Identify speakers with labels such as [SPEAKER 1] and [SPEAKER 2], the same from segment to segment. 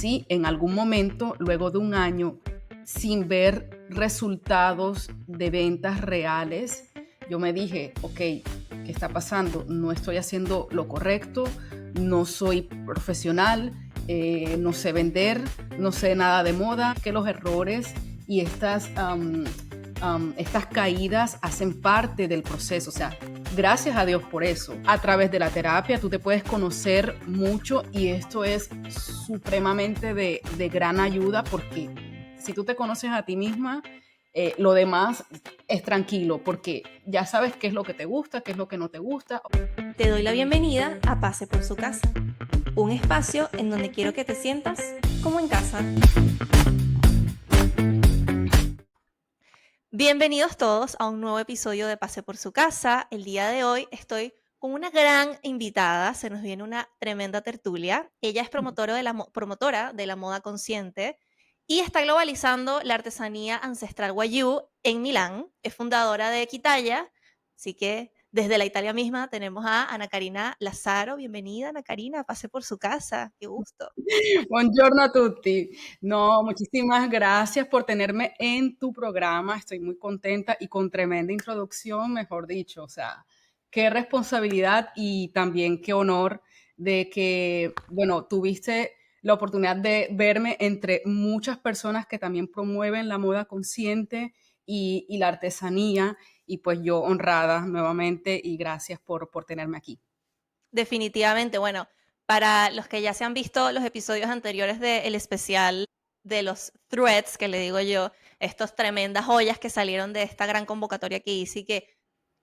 [SPEAKER 1] así, en algún momento, luego de un año, sin ver resultados de ventas reales, yo me dije, ok, ¿qué está pasando? No estoy haciendo lo correcto, no soy profesional, no sé vender, no sé nada de moda, que los errores y estas caídas hacen parte del proceso. O sea, gracias a Dios por eso. A través de la terapia tú te puedes conocer mucho y esto es supremamente de gran ayuda, porque si tú te conoces a ti misma, lo demás es tranquilo, porque ya sabes qué es lo que te gusta, qué es lo que no te gusta.
[SPEAKER 2] Te doy la bienvenida a Pase por su casa, un espacio en donde quiero que te sientas como en casa. Bienvenidos todos a un nuevo episodio de Pase por su casa. El día de hoy estoy con una gran invitada, se nos viene una tremenda tertulia. Ella es promotora de la moda consciente y está globalizando la artesanía ancestral Wayuu en Milán. Es fundadora de Equitalla, así que desde la Italia misma tenemos a Ana Karina Lazzaro. Bienvenida, Ana Karina, pase por su casa, qué gusto.
[SPEAKER 1] Buongiorno a tutti. No, muchísimas gracias por tenerme en tu programa. Estoy muy contenta y con tremenda introducción, mejor dicho. O sea, qué responsabilidad y también qué honor de que, bueno, tuviste la oportunidad de verme entre muchas personas que también promueven la moda consciente y la artesanía. Y pues yo honrada nuevamente y gracias por tenerme aquí.
[SPEAKER 2] Definitivamente, bueno, para los que ya se han visto los episodios anteriores del especial de los threads, que le digo yo, estos tremendas joyas que salieron de esta gran convocatoria que hice y que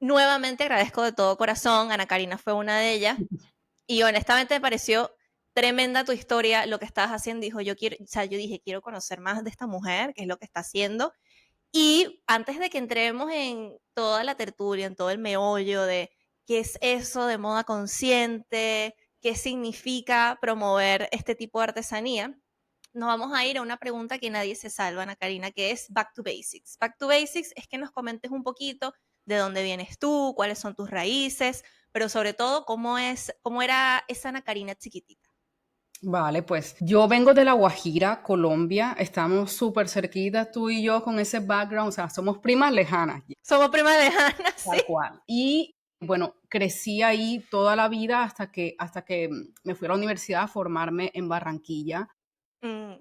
[SPEAKER 2] nuevamente agradezco de todo corazón. Ana Karina fue una de ellas y honestamente me pareció tremenda tu historia, lo que estabas haciendo. Yo dije, quiero conocer más de esta mujer, qué es lo que está haciendo. Y antes de que entremos en toda la tertulia, en todo el meollo de qué es eso de moda consciente, qué significa promover este tipo de artesanía, nos vamos a ir a una pregunta que nadie se salva, Ana Karina, que es Back to Basics. Back to Basics es que nos comentes un poquito de dónde vienes tú, cuáles son tus raíces, pero sobre todo cómo era esa Ana Karina chiquitita.
[SPEAKER 1] Vale, pues yo vengo de La Guajira, Colombia. Estamos súper cerquitas tú y yo con ese background, o sea, somos primas lejanas,
[SPEAKER 2] Somos primas lejanas,
[SPEAKER 1] tal
[SPEAKER 2] sí.
[SPEAKER 1] cual. Y bueno, crecí ahí toda la vida hasta que me fui a la universidad a formarme en Barranquilla.
[SPEAKER 2] Mm,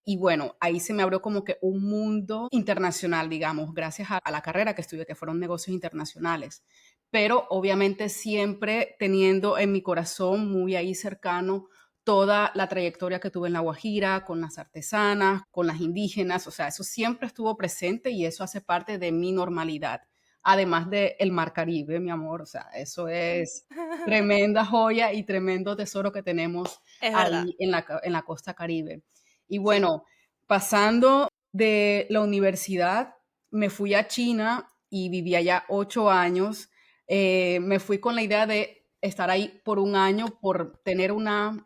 [SPEAKER 1] Y bueno, ahí se me abrió como que un mundo internacional, digamos, gracias a la carrera que estudié, que fueron negocios internacionales. Pero obviamente siempre teniendo en mi corazón muy ahí cercano toda la trayectoria que tuve en La Guajira, con las artesanas, con las indígenas, o sea, eso siempre estuvo presente y eso hace parte de mi normalidad. Además del Mar Caribe, mi amor, o sea, eso es tremenda joya y tremendo tesoro que tenemos
[SPEAKER 2] es verdad,
[SPEAKER 1] ahí en la costa Caribe. Y
[SPEAKER 2] sí.
[SPEAKER 1] bueno, pasando de la universidad, me fui a China y viví allá 8 años. Me fui con la idea de estar ahí por un año, por tener una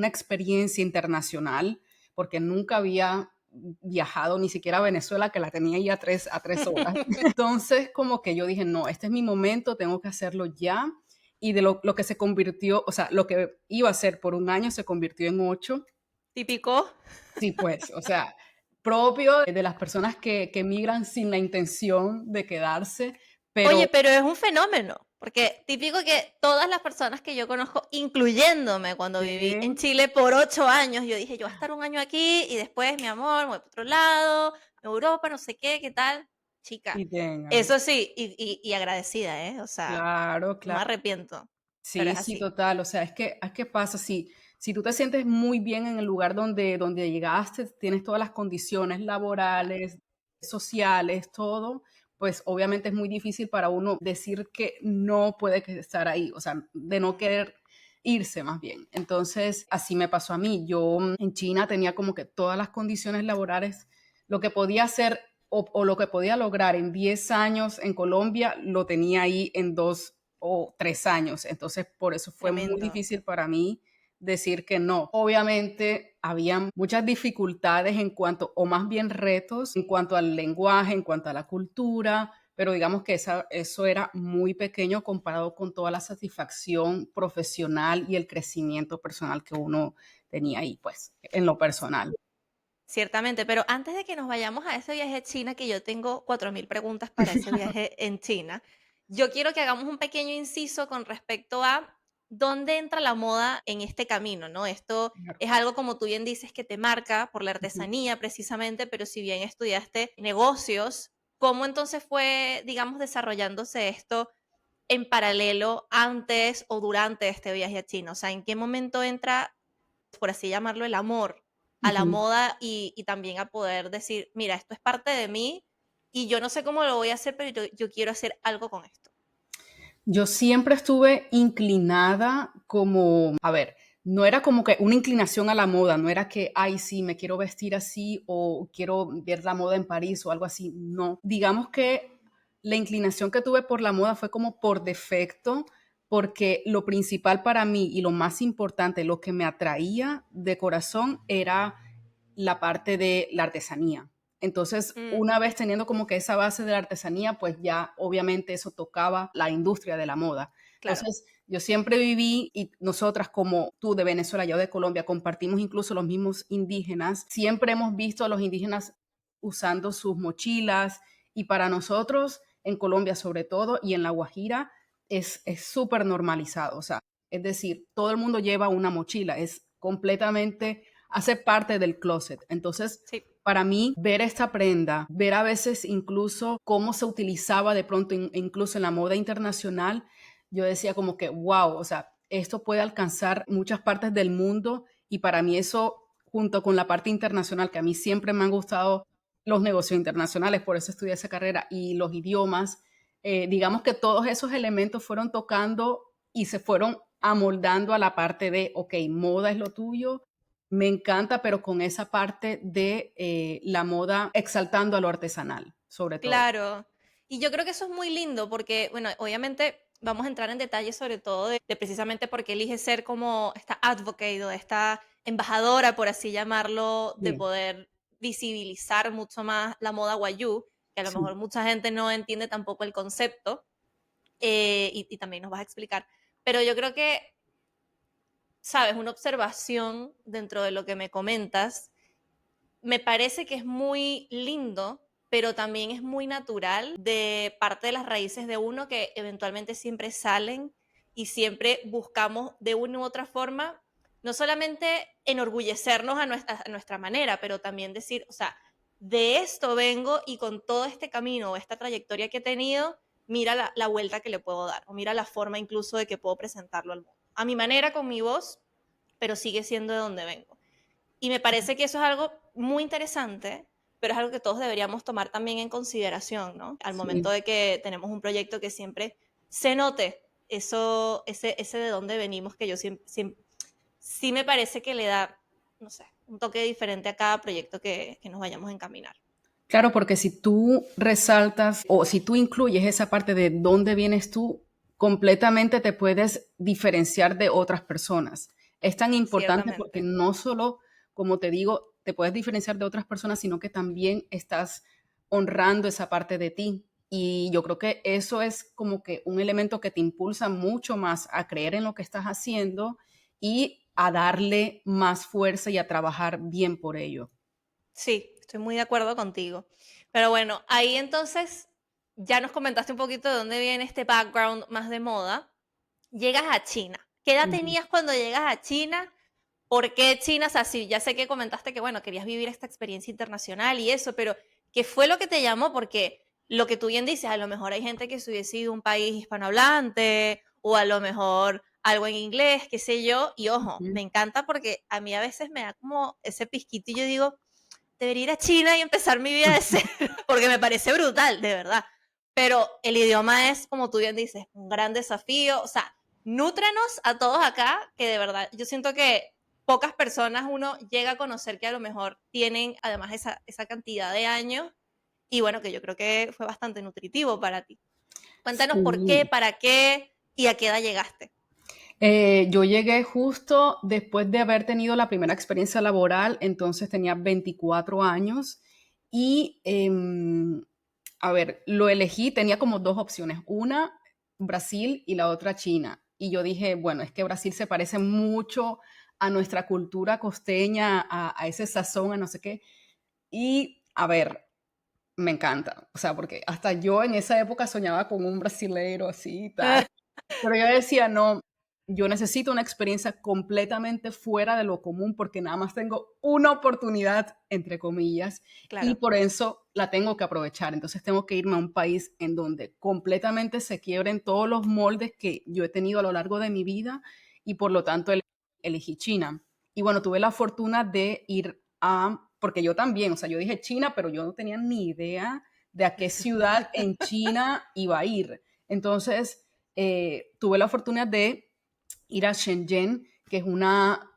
[SPEAKER 1] experiencia internacional, porque nunca había viajado ni siquiera a Venezuela, que la tenía ahí a tres horas. Entonces, como que yo dije, no, este es mi momento, tengo que hacerlo ya. Y de lo que se convirtió, o sea, lo que iba a ser por un año se convirtió en 8.
[SPEAKER 2] Típico.
[SPEAKER 1] Sí, pues, o sea, propio de las personas que migran sin la intención de quedarse,
[SPEAKER 2] Oye,
[SPEAKER 1] pero
[SPEAKER 2] pero es un fenómeno, porque típico que todas las personas que yo conozco, incluyéndome cuando viví en
[SPEAKER 1] sí,
[SPEAKER 2] Chile por 8 años, yo dije, yo voy a estar un año aquí y después, mi amor, me voy para otro lado, Europa, no sé qué, qué tal. Chica,
[SPEAKER 1] y tengan,
[SPEAKER 2] eso sí, y agradecida, ¿eh? O sea,
[SPEAKER 1] claro,
[SPEAKER 2] no me
[SPEAKER 1] claro.
[SPEAKER 2] arrepiento, pero
[SPEAKER 1] Sí,
[SPEAKER 2] es
[SPEAKER 1] sí,
[SPEAKER 2] así.
[SPEAKER 1] total. O sea, es que pasa, si tú te sientes muy bien en el lugar donde llegaste, tienes todas las condiciones
[SPEAKER 2] Claro.
[SPEAKER 1] laborales, sociales, todo, pues obviamente es muy difícil para uno decir que no puede estar ahí, o sea, de no
[SPEAKER 2] Mm,
[SPEAKER 1] querer irse más bien. Entonces, así me pasó a mí. Yo en China tenía como que todas las condiciones laborales, lo que podía hacer o lo que podía lograr en 10 años en Colombia, lo tenía ahí en 2 o 3 años. Entonces, por eso fue muy
[SPEAKER 2] tremendo.
[SPEAKER 1] difícil para mí decir que no. Obviamente, había muchas dificultades en cuanto, o más bien retos, en cuanto al lenguaje, en cuanto a la cultura, pero digamos que eso era muy pequeño comparado con toda la satisfacción profesional y el crecimiento personal que uno tenía ahí, pues, en lo personal.
[SPEAKER 2] Ciertamente, pero antes de que nos vayamos a ese viaje a China, que yo tengo 4000 preguntas para ese viaje en China, yo quiero que hagamos un pequeño inciso con respecto a dónde entra la moda en este camino, ¿no? Esto
[SPEAKER 1] Claro.
[SPEAKER 2] es algo, como tú bien dices, que te marca por la
[SPEAKER 1] Ujú.
[SPEAKER 2] artesanía precisamente, pero si bien estudiaste negocios, ¿cómo entonces fue, digamos, desarrollándose esto en paralelo antes o durante este viaje a China? O sea, ¿en qué momento entra, por así llamarlo, el amor a la
[SPEAKER 1] Ujú.
[SPEAKER 2] moda y también a poder decir, mira, esto es parte de mí y yo no sé cómo lo voy a hacer, pero yo quiero hacer algo con esto?
[SPEAKER 1] Yo siempre estuve inclinada como, a ver, no era como que una inclinación a la moda, no era que, ay, sí, me quiero vestir así o quiero ver la moda en París o algo así, no. Digamos que la inclinación que tuve por la moda fue como por defecto, porque lo principal para mí y lo más importante, lo que me atraía de corazón era la parte de la artesanía. Entonces,
[SPEAKER 2] Mm,
[SPEAKER 1] una vez teniendo como que esa base de la artesanía, pues ya obviamente eso tocaba la industria de la moda.
[SPEAKER 2] claro.
[SPEAKER 1] Entonces, yo siempre viví y nosotras como tú de Venezuela, yo de Colombia, compartimos incluso los mismos indígenas. Siempre hemos visto a los indígenas usando sus mochilas y para nosotros en Colombia sobre todo y en La Guajira es súper normalizado. O sea, es decir, todo el mundo lleva una mochila, es completamente hace parte del closet. Entonces,
[SPEAKER 2] Sí,
[SPEAKER 1] para mí, ver esta prenda, ver a veces incluso cómo se utilizaba de pronto, incluso en la moda internacional, yo decía como que, wow, o sea, esto puede alcanzar muchas partes del mundo y para mí eso, junto con la parte internacional, que a mí siempre me han gustado los negocios internacionales, por eso estudié esa carrera y los idiomas, digamos que todos esos elementos fueron tocando y se fueron amoldando a la parte de, ok, moda es lo tuyo, me encanta, pero con esa parte de la moda exaltando a lo artesanal, sobre todo.
[SPEAKER 2] claro. Y yo creo que eso es muy lindo porque, bueno, obviamente vamos a entrar en detalle sobre todo de precisamente por qué eliges ser como esta advocate o esta embajadora, por así llamarlo, de
[SPEAKER 1] Sí,
[SPEAKER 2] poder visibilizar mucho más la moda wayuu, que a lo
[SPEAKER 1] sí,
[SPEAKER 2] mejor mucha gente no entiende tampoco el concepto, y también nos vas a explicar. Pero yo creo que, sabes, una observación dentro de lo que me comentas, me parece que es muy lindo, pero también es muy natural de parte de las raíces de uno que eventualmente siempre salen y siempre buscamos de una u otra forma, no solamente enorgullecernos a nuestra manera, pero también decir, o sea, de esto vengo y con todo este camino o esta trayectoria que he tenido, mira la vuelta que le puedo dar, o mira la forma incluso de que puedo presentarlo al mundo. A mi manera, con mi voz, pero sigue siendo de donde vengo. Y me parece que eso es algo muy interesante, pero es algo que todos deberíamos tomar también en consideración, ¿no? Al momento
[SPEAKER 1] sí.
[SPEAKER 2] de que tenemos un proyecto que siempre se note eso, ese de dónde venimos, que yo sí me parece que le da, no sé, un toque diferente a cada proyecto que nos vayamos a encaminar.
[SPEAKER 1] Claro, porque si tú resaltas o si tú incluyes esa parte de dónde vienes tú, completamente te puedes diferenciar de otras personas. Es tan importante porque
[SPEAKER 2] Ciertamente.
[SPEAKER 1] no solo, como te digo, te puedes diferenciar de otras personas, sino que también estás honrando esa parte de ti. Y yo creo que eso es como que un elemento que te impulsa mucho más a creer en lo que estás haciendo y a darle más fuerza y a trabajar bien por ello.
[SPEAKER 2] Sí, estoy muy de acuerdo contigo. Pero bueno, ahí entonces ya nos comentaste un poquito de dónde viene este background más de moda. Llegas a China. ¿Qué edad
[SPEAKER 1] Ujú.
[SPEAKER 2] tenías cuando llegas a China? ¿Por qué China? O sea, sí, ya sé que comentaste que, bueno, querías vivir esta experiencia internacional y eso, pero ¿qué fue lo que te llamó? Porque lo que tú bien dices, a lo mejor hay gente que se hubiese ido a un país hispanohablante o a lo mejor algo en inglés, qué sé yo. Y ojo,
[SPEAKER 1] Ujú.
[SPEAKER 2] me encanta porque a mí a veces me da como ese pisquito y yo digo, debería ir a China y empezar mi vida de cero, porque me parece brutal, de verdad. Pero el idioma es, como tú bien dices, un gran desafío. O sea, nútranos a todos acá, que de verdad, yo siento que pocas personas uno llega a conocer que a lo mejor tienen además esa cantidad de años y bueno, que yo creo que fue bastante nutritivo para ti. Cuéntanos por qué,
[SPEAKER 1] Sí.
[SPEAKER 2] para qué y a qué edad llegaste.
[SPEAKER 1] Yo llegué justo después de haber tenido la primera experiencia laboral, entonces tenía 24 años y, a ver, lo elegí, tenía como dos opciones, una Brasil y la otra China. Y yo dije, bueno, es que Brasil se parece mucho a nuestra cultura costeña, a ese sazón, a no sé qué. Y, a ver, me encanta, o sea, porque hasta yo en esa época soñaba con un brasilero así y tal, pero yo decía, no, yo necesito una experiencia completamente fuera de lo común porque nada más tengo una oportunidad, entre comillas, y
[SPEAKER 2] Claro.
[SPEAKER 1] por eso la tengo que aprovechar. Entonces tengo que irme a un país en donde completamente se quiebren todos los moldes que yo he tenido a lo largo de mi vida y por lo tanto elegí China. Y bueno, tuve la fortuna de ir a, porque yo también, o sea, yo dije China, pero yo no tenía ni idea de a qué ciudad en China iba a ir. Entonces, tuve la fortuna de ir a Shenzhen, que es una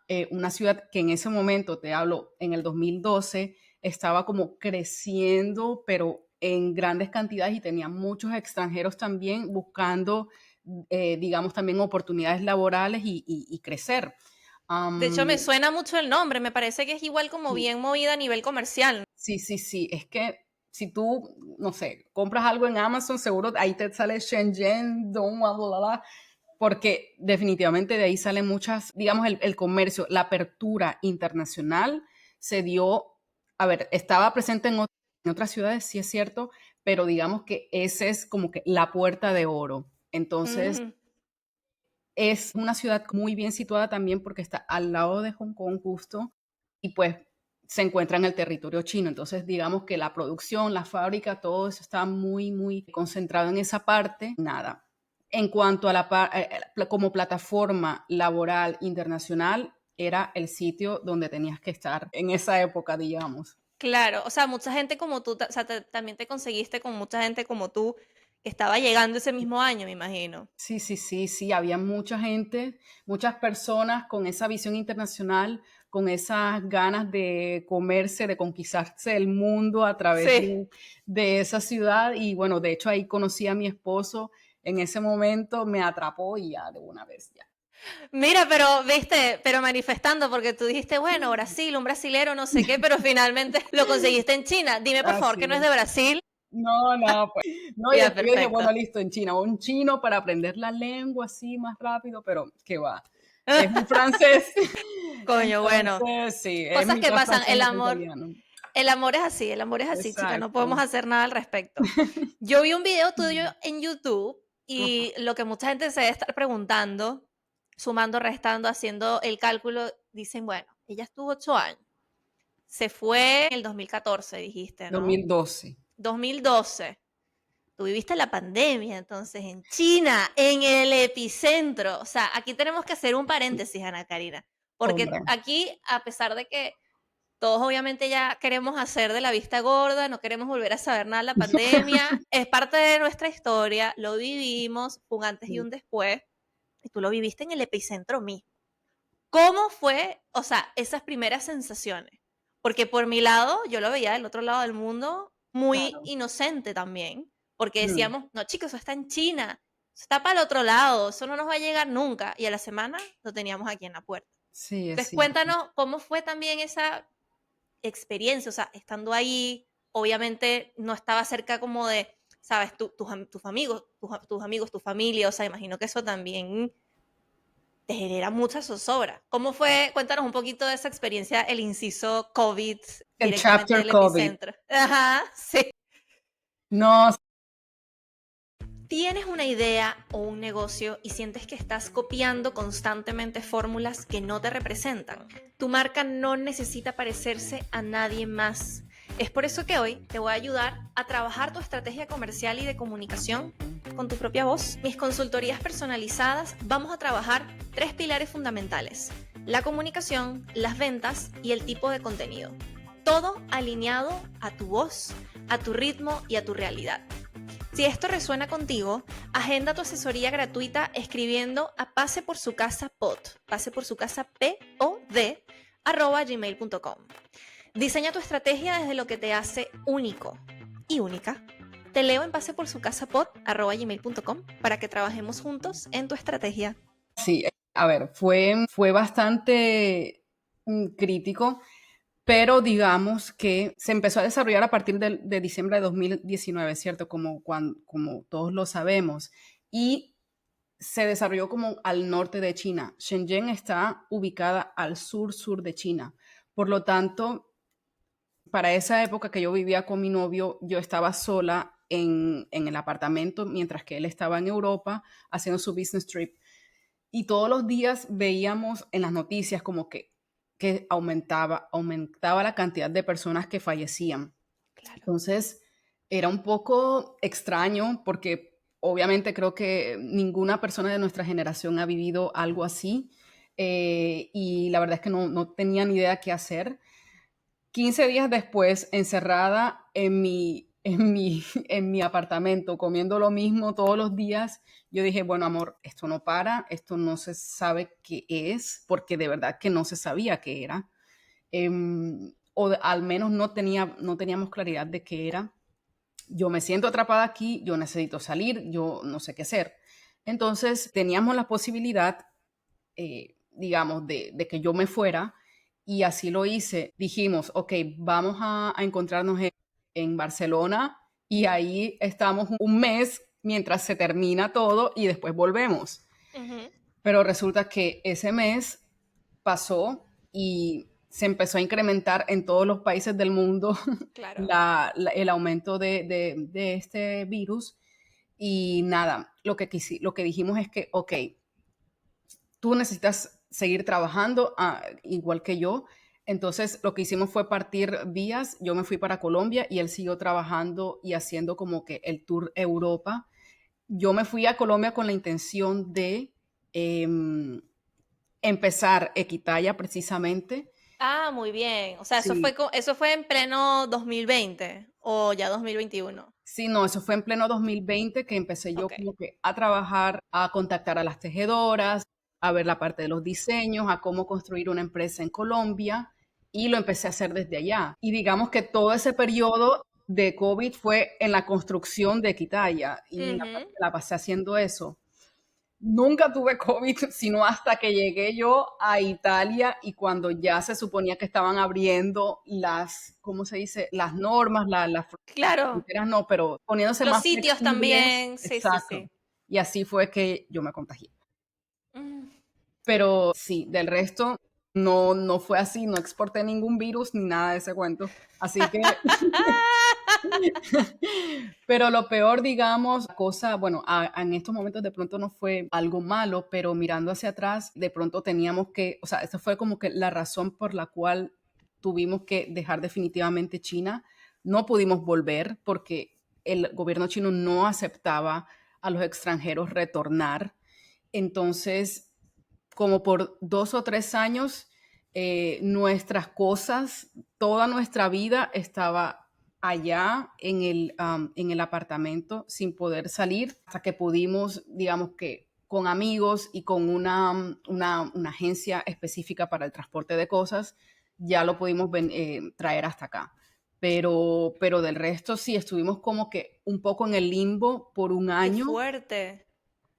[SPEAKER 1] ciudad que en ese momento, te hablo, en el 2012, estaba como creciendo, pero en grandes cantidades y tenía muchos extranjeros también buscando, digamos, también oportunidades laborales y crecer.
[SPEAKER 2] De hecho, me
[SPEAKER 1] Um,
[SPEAKER 2] suena mucho el nombre, me parece que es igual como
[SPEAKER 1] sí,
[SPEAKER 2] bien movida a nivel comercial.
[SPEAKER 1] sí, sí, sí, es que si tú, no sé, compras algo en Amazon, seguro ahí te sale Shenzhen, Dongguan, bla, bla, bla, porque definitivamente de ahí salen muchas, digamos, el comercio, la apertura internacional se dio, a ver, estaba presente en otras ciudades, sí es cierto, pero digamos que ese es como que la puerta de oro. Entonces,
[SPEAKER 2] Ujú.
[SPEAKER 1] es una ciudad muy bien situada también porque está al lado de Hong Kong justo y pues se encuentra en el territorio chino. Entonces, digamos que la producción, la fábrica, todo eso está muy, muy concentrado en esa parte. Nada. En cuanto a como plataforma laboral internacional, era el sitio donde tenías que estar en esa época, digamos.
[SPEAKER 2] Claro, o sea, mucha gente como tú, o sea, también te conseguiste con mucha gente como tú que estaba llegando ese mismo año, me imagino.
[SPEAKER 1] Sí, sí, sí, sí, había mucha gente, muchas personas con esa visión internacional, con esas ganas de comerse, de conquistarse el mundo a través
[SPEAKER 2] Sí.
[SPEAKER 1] de esa ciudad. Y bueno, de hecho ahí conocí a mi esposo, en ese momento me atrapó y ya de una vez ya.
[SPEAKER 2] Mira, pero viste, pero manifestando, porque tú dijiste, bueno, Brasil, un brasilero, no sé qué, pero finalmente lo conseguiste en China. Dime por favor que
[SPEAKER 1] Así
[SPEAKER 2] no es de
[SPEAKER 1] es.
[SPEAKER 2] Brasil.
[SPEAKER 1] No, no, pues. No, y
[SPEAKER 2] Ya,
[SPEAKER 1] después yo dije,
[SPEAKER 2] perfecto.
[SPEAKER 1] bueno, listo, en China, un chino para aprender la lengua así más rápido, pero qué va. Es un francés.
[SPEAKER 2] Coño, bueno,
[SPEAKER 1] Entonces, sí, es
[SPEAKER 2] cosas que
[SPEAKER 1] mitad
[SPEAKER 2] pasan.
[SPEAKER 1] francés, mitad italiano.
[SPEAKER 2] El amor es así, el amor es así, chica, no podemos
[SPEAKER 1] Exacto.
[SPEAKER 2] hacer nada al respecto. Yo vi un video tuyo en YouTube
[SPEAKER 1] Ajá.
[SPEAKER 2] y lo que mucha gente se debe estar preguntando, sumando, restando, haciendo el cálculo, dicen, bueno, ella estuvo 8 años, se fue en el 2014, dijiste, ¿no?
[SPEAKER 1] 2012.
[SPEAKER 2] 2012. Tú viviste la pandemia, entonces, en China, en el epicentro. O sea, aquí tenemos que hacer un paréntesis, Ana Karina, porque
[SPEAKER 1] Hombre.
[SPEAKER 2] aquí, a pesar de que todos obviamente ya queremos hacer de la vista gorda, no queremos volver a saber nada de la pandemia, es parte de nuestra historia, lo vivimos, fue un antes y un después, y tú lo viviste en el epicentro mismo. ¿Cómo fue, o sea, esas primeras sensaciones? Porque por mi lado, yo lo veía del otro lado del mundo muy
[SPEAKER 1] Claro.
[SPEAKER 2] inocente también, porque
[SPEAKER 1] Mm.
[SPEAKER 2] decíamos, no chicos, eso está en China, eso está para el otro lado, eso no nos va a llegar nunca, y a la semana lo teníamos aquí en la puerta.
[SPEAKER 1] Sí, es
[SPEAKER 2] Entonces
[SPEAKER 1] cierto.
[SPEAKER 2] cuéntanos cómo fue también esa experiencia, o sea, estando ahí, obviamente no estaba cerca como de, sabes, tus amigos, tus amigos, tu familia, o sea, imagino que eso también te genera mucha zozobra. ¿Cómo fue? Cuéntanos un poquito de esa experiencia, el inciso COVID
[SPEAKER 1] El
[SPEAKER 2] directamente
[SPEAKER 1] chapter
[SPEAKER 2] del
[SPEAKER 1] COVID.
[SPEAKER 2] epicentro. Ajá, sí.
[SPEAKER 1] No,
[SPEAKER 2] ¿Tienes una idea o un negocio y sientes que estás copiando constantemente fórmulas que no te representan? Tu marca no necesita parecerse a nadie más. Es por eso que hoy te voy a ayudar a trabajar tu estrategia comercial y de comunicación con tu propia voz. Mis consultorías personalizadas vamos a trabajar 3 pilares fundamentales: la comunicación, las ventas y el tipo de contenido. Todo alineado a tu voz, a tu ritmo y a tu realidad. Si esto resuena contigo, agenda tu asesoría gratuita escribiendo a paseporsucasapod@gmail.com. Diseña tu estrategia desde lo que te hace único y única. Te leo en paseporsucasapod@gmail.com para que trabajemos juntos en tu estrategia.
[SPEAKER 1] sí, a ver, fue bastante crítico, pero digamos que se empezó a desarrollar a partir de diciembre de 2019, ¿cierto? Como todos lo sabemos. Y se desarrolló como al norte de China. Shenzhen está ubicada al sur de China. Por lo tanto, para esa época que yo vivía con mi novio, yo estaba sola en el apartamento mientras que él estaba en Europa haciendo su business trip. Y todos los días veíamos en las noticias como que aumentaba la cantidad de personas que fallecían.
[SPEAKER 2] Claro.
[SPEAKER 1] Entonces, era un poco extraño porque obviamente creo que ninguna persona de nuestra generación ha vivido algo así, y la verdad es que no tenía ni idea qué hacer. 15 días después, encerrada en mi apartamento, comiendo lo mismo todos los días, yo dije, bueno, amor, esto no para, esto no se sabe qué es, porque de verdad que no se sabía qué era. Al menos no teníamos claridad de qué era. Yo me siento atrapada aquí, yo necesito salir, yo no sé qué hacer. Entonces teníamos la posibilidad, digamos, de que yo me fuera, y así lo hice. Dijimos, ok, vamos a encontrarnos en Barcelona y ahí estamos un mes mientras se termina todo y después volvemos.
[SPEAKER 2] Ujú.
[SPEAKER 1] Pero resulta que ese mes pasó y se empezó a incrementar en todos los países del mundo
[SPEAKER 2] Claro.
[SPEAKER 1] el aumento de este virus. Y nada, lo que dijimos es que, ok, tú necesitas seguir trabajando, igual que yo. Entonces, lo que hicimos fue partir vías. Yo me fui para Colombia y él siguió trabajando y haciendo como que el tour Europa. Yo me fui a Colombia con la intención de em, empezar Equitaya precisamente.
[SPEAKER 2] Ah, muy bien. O sea,
[SPEAKER 1] Sí,
[SPEAKER 2] eso fue en pleno 2020 o ya 2021.
[SPEAKER 1] sí, no, eso fue en pleno 2020 que empecé yo
[SPEAKER 2] Ok.
[SPEAKER 1] como que a trabajar, a contactar a las tejedoras, a ver la parte de los diseños, a cómo construir una empresa en Colombia, y lo empecé a hacer desde allá. Y digamos que todo ese periodo de COVID fue en la construcción de Equitaya y
[SPEAKER 2] Ujú.
[SPEAKER 1] la pasé haciendo eso. Nunca tuve COVID, sino hasta que llegué yo a Italia y cuando ya se suponía que estaban abriendo las, ¿cómo se dice? Las normas, las
[SPEAKER 2] Claro.
[SPEAKER 1] fronteras no, pero poniéndose
[SPEAKER 2] Los
[SPEAKER 1] más
[SPEAKER 2] sitios
[SPEAKER 1] flexibles.
[SPEAKER 2] también. Sí, sí,
[SPEAKER 1] Exacto.
[SPEAKER 2] sí.
[SPEAKER 1] Y así fue que yo me contagié.
[SPEAKER 2] Mm.
[SPEAKER 1] Pero sí, del resto no fue así, no exporté ningún virus ni nada de ese cuento. Así que pero lo peor, digamos, cosa, bueno, en estos momentos de pronto no fue algo malo, pero mirando hacia atrás, de pronto teníamos que, o sea, esa fue como que la razón por la cual tuvimos que dejar definitivamente China. No pudimos volver porque el gobierno chino no aceptaba a los extranjeros retornar. Entonces, como por 2 o 3 años, nuestras cosas, toda nuestra vida estaba allá en el apartamento sin poder salir hasta que pudimos, digamos que con amigos y con una agencia específica para el transporte de cosas, ya lo pudimos traer hasta acá. Pero del resto sí, estuvimos como que un poco en el limbo por un
[SPEAKER 2] Qué
[SPEAKER 1] año,
[SPEAKER 2] fuerte.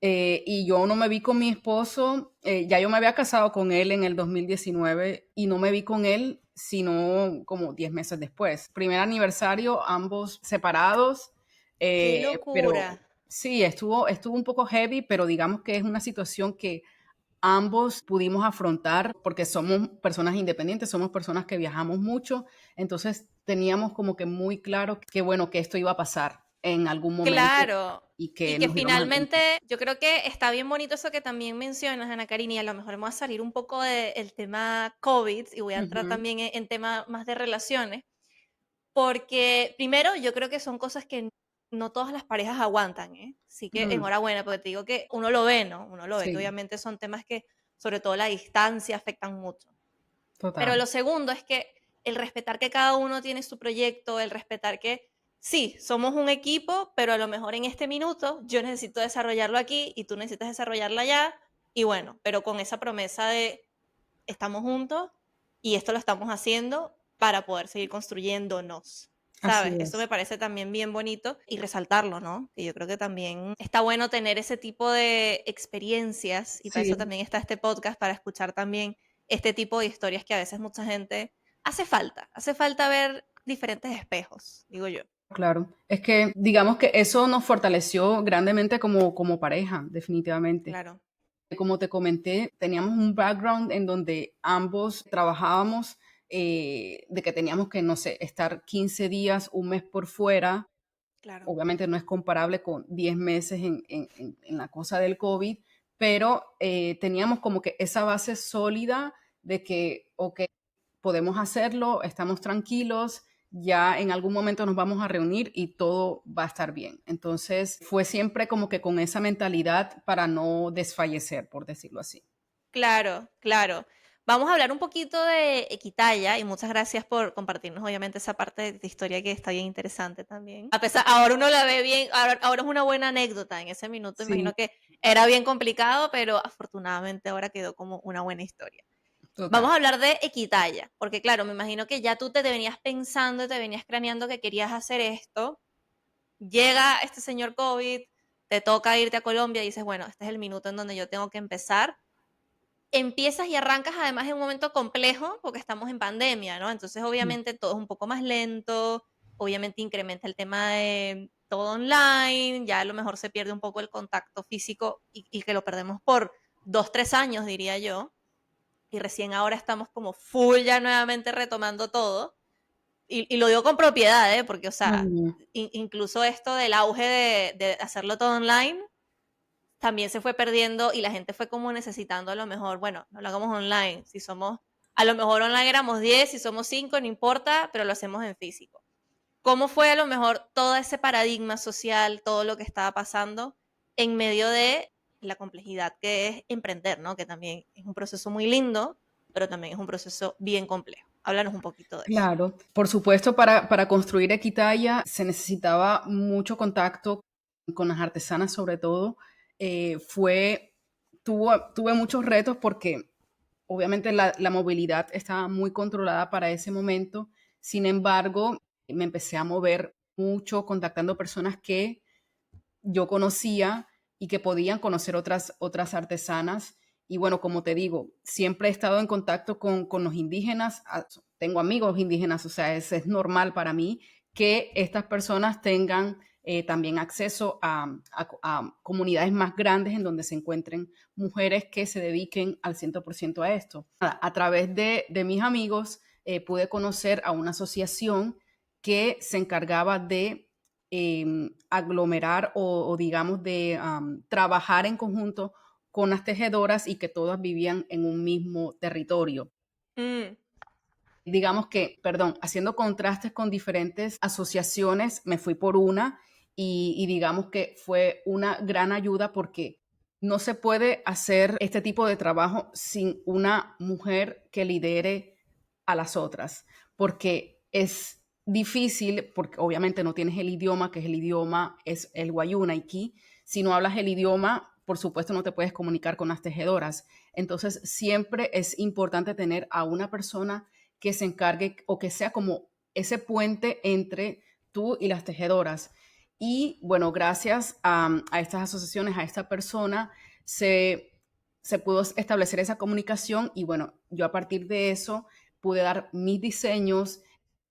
[SPEAKER 1] y yo no me vi con mi esposo. Ya yo me había casado con él en el 2019 y no me vi con él sino como 10 meses después. Primer aniversario, ambos separados,
[SPEAKER 2] Qué
[SPEAKER 1] pero
[SPEAKER 2] locura.
[SPEAKER 1] sí, estuvo un poco heavy, pero digamos que es una situación que ambos pudimos afrontar porque somos personas independientes, somos personas que viajamos mucho, entonces teníamos como que muy claro que bueno, que esto iba a pasar en algún momento
[SPEAKER 2] Claro.
[SPEAKER 1] y
[SPEAKER 2] Y
[SPEAKER 1] que
[SPEAKER 2] que
[SPEAKER 1] nos íbamos a encontrar.
[SPEAKER 2] finalmente, yo creo que está bien bonito eso que también mencionas, Ana Karina, y a lo mejor vamos a salir un poco del tema COVID y voy a entrar
[SPEAKER 1] Ujú.
[SPEAKER 2] también en tema más de relaciones, porque primero yo creo que son cosas que no todas las parejas aguantan, ¿eh? Así que
[SPEAKER 1] Mm,
[SPEAKER 2] enhorabuena, porque te digo que uno lo ve, ¿no? Uno lo ve que
[SPEAKER 1] sí,
[SPEAKER 2] obviamente son temas que, sobre todo la distancia, afectan mucho. Pero
[SPEAKER 1] total.
[SPEAKER 2] lo segundo es que el respetar que cada uno tiene su proyecto, el respetar que sí, somos un equipo, pero a lo mejor en este minuto yo necesito desarrollarlo aquí y tú necesitas desarrollarlo allá. Y bueno, pero con esa promesa de estamos juntos y esto lo estamos haciendo para poder seguir construyéndonos.
[SPEAKER 1] Así
[SPEAKER 2] ¿Sabes? Eso
[SPEAKER 1] es.
[SPEAKER 2] me parece también bien bonito y resaltarlo, ¿no? Que yo creo que también está bueno tener ese tipo de experiencias y para eso
[SPEAKER 1] Sí,
[SPEAKER 2] también está este podcast, para escuchar también este tipo de historias que a veces mucha gente hace falta ver diferentes espejos, digo yo.
[SPEAKER 1] Claro. Es que digamos que eso nos fortaleció grandemente como pareja, definitivamente.
[SPEAKER 2] Claro,
[SPEAKER 1] Como te comenté, teníamos un background en donde ambos trabajábamos, de que teníamos que, no sé, estar 15 días, un mes por fuera.
[SPEAKER 2] claro.
[SPEAKER 1] Obviamente no es comparable con 10 meses en la cosa del COVID, pero teníamos como que esa base sólida de que, ok, podemos hacerlo, estamos tranquilos, ya en algún momento nos vamos a reunir y todo va a estar bien. Entonces fue siempre como que con esa mentalidad para no desfallecer, por decirlo así.
[SPEAKER 2] Claro, claro. Vamos a hablar un poquito de Equitaya y muchas gracias por compartirnos obviamente esa parte de tu historia que está bien interesante también. A pesar, ahora uno la ve bien, ahora es una buena anécdota. En ese minuto
[SPEAKER 1] Sí,
[SPEAKER 2] imagino que era bien complicado, pero afortunadamente ahora quedó como una buena historia.
[SPEAKER 1] total.
[SPEAKER 2] Vamos a hablar de Equitaya, porque claro, me imagino que ya tú te venías pensando, te venías craneando que querías hacer esto. Llega este señor COVID, te toca irte a Colombia y dices, bueno, este es el minuto en donde yo tengo que empezar. Empiezas y arrancas además en un momento complejo porque estamos en pandemia, ¿no? Entonces,
[SPEAKER 1] Mm,
[SPEAKER 2] obviamente, todo es un poco más lento, obviamente incrementa el tema de todo online, ya a lo mejor se pierde un poco el contacto físico y que lo perdemos por 2, 3 años, diría yo, y recién ahora estamos como full ya nuevamente retomando todo. Y lo digo con propiedad, ¿eh? Porque, o sea,
[SPEAKER 1] mm,
[SPEAKER 2] incluso esto del auge de hacerlo todo online también se fue perdiendo y la gente fue como necesitando a lo mejor, bueno, no lo hagamos online, si somos, a lo mejor online éramos 10, si somos 5, no importa, pero lo hacemos en físico. ¿Cómo fue a lo mejor todo ese paradigma social, todo lo que estaba pasando en medio de la complejidad que es emprender, ¿no? Que también es un proceso muy lindo, pero también es un proceso bien complejo. Háblanos un poquito de eso.
[SPEAKER 1] Claro, por supuesto, para construir Equitaya se necesitaba mucho contacto con las artesanas, sobre todo. Tuve muchos retos porque obviamente la movilidad estaba muy controlada para ese momento. Sin embargo, me empecé a mover mucho contactando personas que yo conocía y que podían conocer otras artesanas. Y bueno, como te digo, siempre he estado en contacto con los indígenas, tengo amigos indígenas, o sea, es normal para mí que estas personas tengan también acceso a comunidades más grandes en donde se encuentren mujeres que se dediquen al 100% a esto. A través de mis amigos pude conocer a una asociación que se encargaba de aglomerar o digamos de trabajar en conjunto con las tejedoras y que todas vivían en un mismo territorio.
[SPEAKER 2] Mm,
[SPEAKER 1] Digamos que, perdón, haciendo contrastes con diferentes asociaciones, me fui por una y digamos que fue una gran ayuda porque no se puede hacer este tipo de trabajo sin una mujer que lidere a las otras, porque es difícil, porque obviamente no tienes el idioma, que es el idioma, es el Wayuunaiki. Si no hablas el idioma, por supuesto no te puedes comunicar con las tejedoras. Entonces, siempre es importante tener a una persona que se encargue o que sea como ese puente entre tú y las tejedoras. Y bueno, gracias a estas asociaciones, a esta persona, se, se pudo establecer esa comunicación y bueno, yo a partir de eso pude dar mis diseños,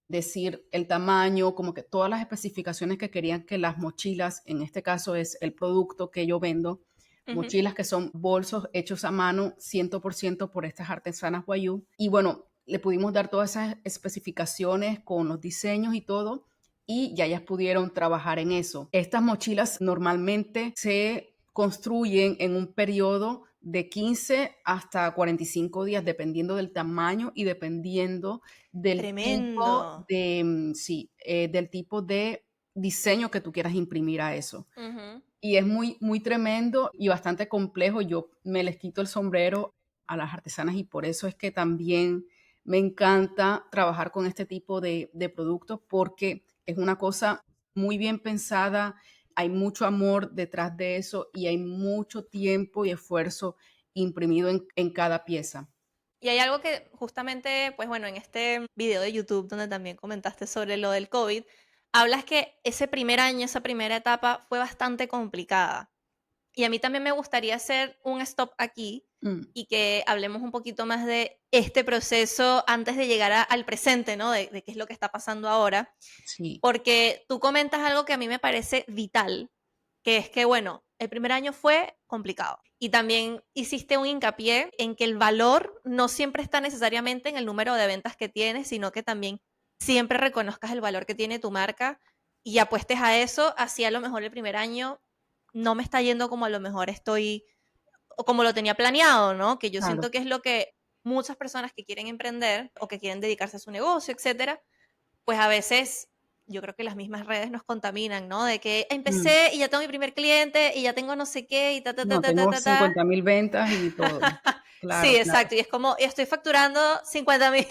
[SPEAKER 1] decir el tamaño, como que todas las especificaciones que querían que las mochilas, en este caso es el producto que yo vendo,
[SPEAKER 2] ujú,
[SPEAKER 1] mochilas que son bolsos hechos a mano 100% por estas artesanas Wayuu. Y bueno, le pudimos dar todas esas especificaciones con los diseños y todo, y ya ellas pudieron trabajar en eso. Estas mochilas normalmente se construyen en un periodo de 15 hasta 45 días, dependiendo del tamaño y dependiendo del
[SPEAKER 2] tremendo.
[SPEAKER 1] tipo de, sí, del tipo de diseño que tú quieras imprimir a eso.
[SPEAKER 2] Ujú.
[SPEAKER 1] Y es muy, muy tremendo y bastante complejo. Yo me les quito el sombrero a las artesanas y por eso es que también me encanta trabajar con este tipo de productos porque es una cosa muy bien pensada, hay mucho amor detrás de eso y hay mucho tiempo y esfuerzo imprimido en cada pieza.
[SPEAKER 2] Y hay algo que justamente, pues bueno, en este video de YouTube donde también comentaste sobre lo del COVID, hablas que ese primer año, esa primera etapa fue bastante complicada. Y a mí también me gustaría hacer un stop aquí
[SPEAKER 1] Mm,
[SPEAKER 2] y que hablemos un poquito más de este proceso antes de llegar al presente, ¿no? De qué es lo que está pasando ahora.
[SPEAKER 1] sí,
[SPEAKER 2] Porque tú comentas algo que a mí me parece vital, que es que, bueno, el primer año fue complicado. Y también hiciste un hincapié en que el valor no siempre está necesariamente en el número de ventas que tienes, sino que también siempre reconozcas el valor que tiene tu marca y apuestes a eso, así a lo mejor el primer año no me está yendo como a lo mejor estoy o como lo tenía planeado, ¿no? Que yo
[SPEAKER 1] claro.
[SPEAKER 2] siento que es lo que muchas personas que quieren emprender o que quieren dedicarse a su negocio, etcétera, pues a veces yo creo que las mismas redes nos contaminan, ¿no? De que
[SPEAKER 1] Mm.
[SPEAKER 2] empecé y ya tengo mi primer cliente y ya tengo no sé qué y ta, ta, ta,
[SPEAKER 1] No,
[SPEAKER 2] ta, ta,
[SPEAKER 1] tengo
[SPEAKER 2] ta, ta.
[SPEAKER 1] 50.000 ventas y todo.
[SPEAKER 2] Sí,
[SPEAKER 1] Claro, claro.
[SPEAKER 2] exacto. Y es como, estoy facturando 50,000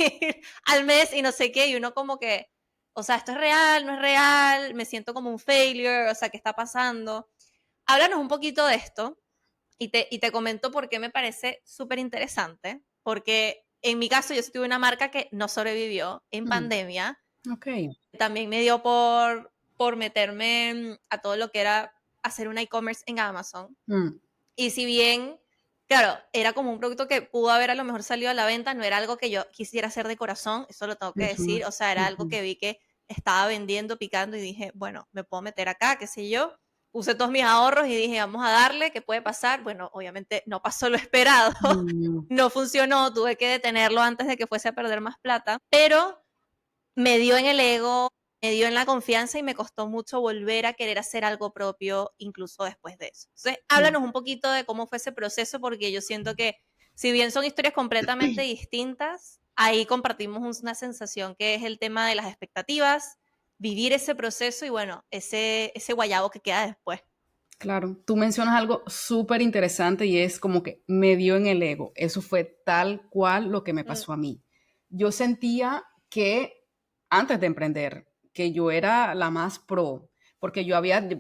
[SPEAKER 2] al mes y no sé qué. Y uno como que, o sea, esto es real, no es real, me siento como un failure, o sea, ¿qué está pasando? Háblanos un poquito de esto y te comento por qué me parece súper interesante. Porque en mi caso yo sí tuve una marca que no sobrevivió en
[SPEAKER 1] Mm,
[SPEAKER 2] pandemia.
[SPEAKER 1] okey.
[SPEAKER 2] También me dio por meterme a todo lo que era hacer un e-commerce en Amazon.
[SPEAKER 1] Mm,
[SPEAKER 2] Y si bien, claro, era como un producto que pudo haber a lo mejor salido a la venta, no era algo que yo quisiera hacer de corazón, eso lo tengo que
[SPEAKER 1] ujú,
[SPEAKER 2] decir. O sea, era algo
[SPEAKER 1] ujú.
[SPEAKER 2] que vi que estaba vendiendo, picando y dije, bueno, me puedo meter acá, qué sé yo. Puse todos mis ahorros y dije, vamos a darle, ¿qué puede pasar? Bueno, obviamente no pasó lo esperado,
[SPEAKER 1] Mm,
[SPEAKER 2] no funcionó, tuve que detenerlo antes de que fuese a perder más plata, pero me dio en el ego, me dio en la confianza y me costó mucho volver a querer hacer algo propio incluso después de eso. Entonces,
[SPEAKER 1] mm.
[SPEAKER 2] háblanos un poquito de cómo fue ese proceso, porque yo siento que si bien son historias completamente distintas, ahí compartimos una sensación que es el tema de las expectativas, vivir ese proceso y bueno, ese guayabo que queda después.
[SPEAKER 1] Claro, tú mencionas algo súper interesante y es como que me dio en el ego. Eso fue tal cual lo que me
[SPEAKER 2] Mm,
[SPEAKER 1] pasó a mí. Yo sentía que antes de emprender, que yo era la más pro, porque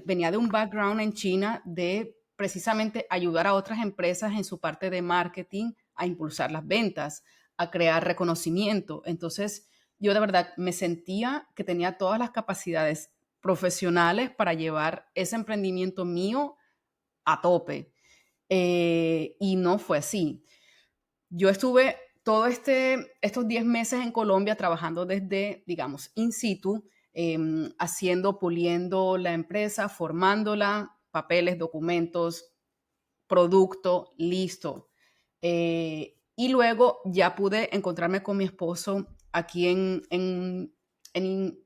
[SPEAKER 1] venía de un background en China de precisamente ayudar a otras empresas en su parte de marketing a impulsar las ventas, a crear reconocimiento. Entonces, yo de verdad me sentía que tenía todas las capacidades profesionales para llevar ese emprendimiento mío a tope. Y no fue así. Yo estuve estos 10 meses en Colombia trabajando desde, digamos, in situ, haciendo, puliendo la empresa, formándola, papeles, documentos, producto, listo. Y luego ya pude encontrarme con mi esposo aquí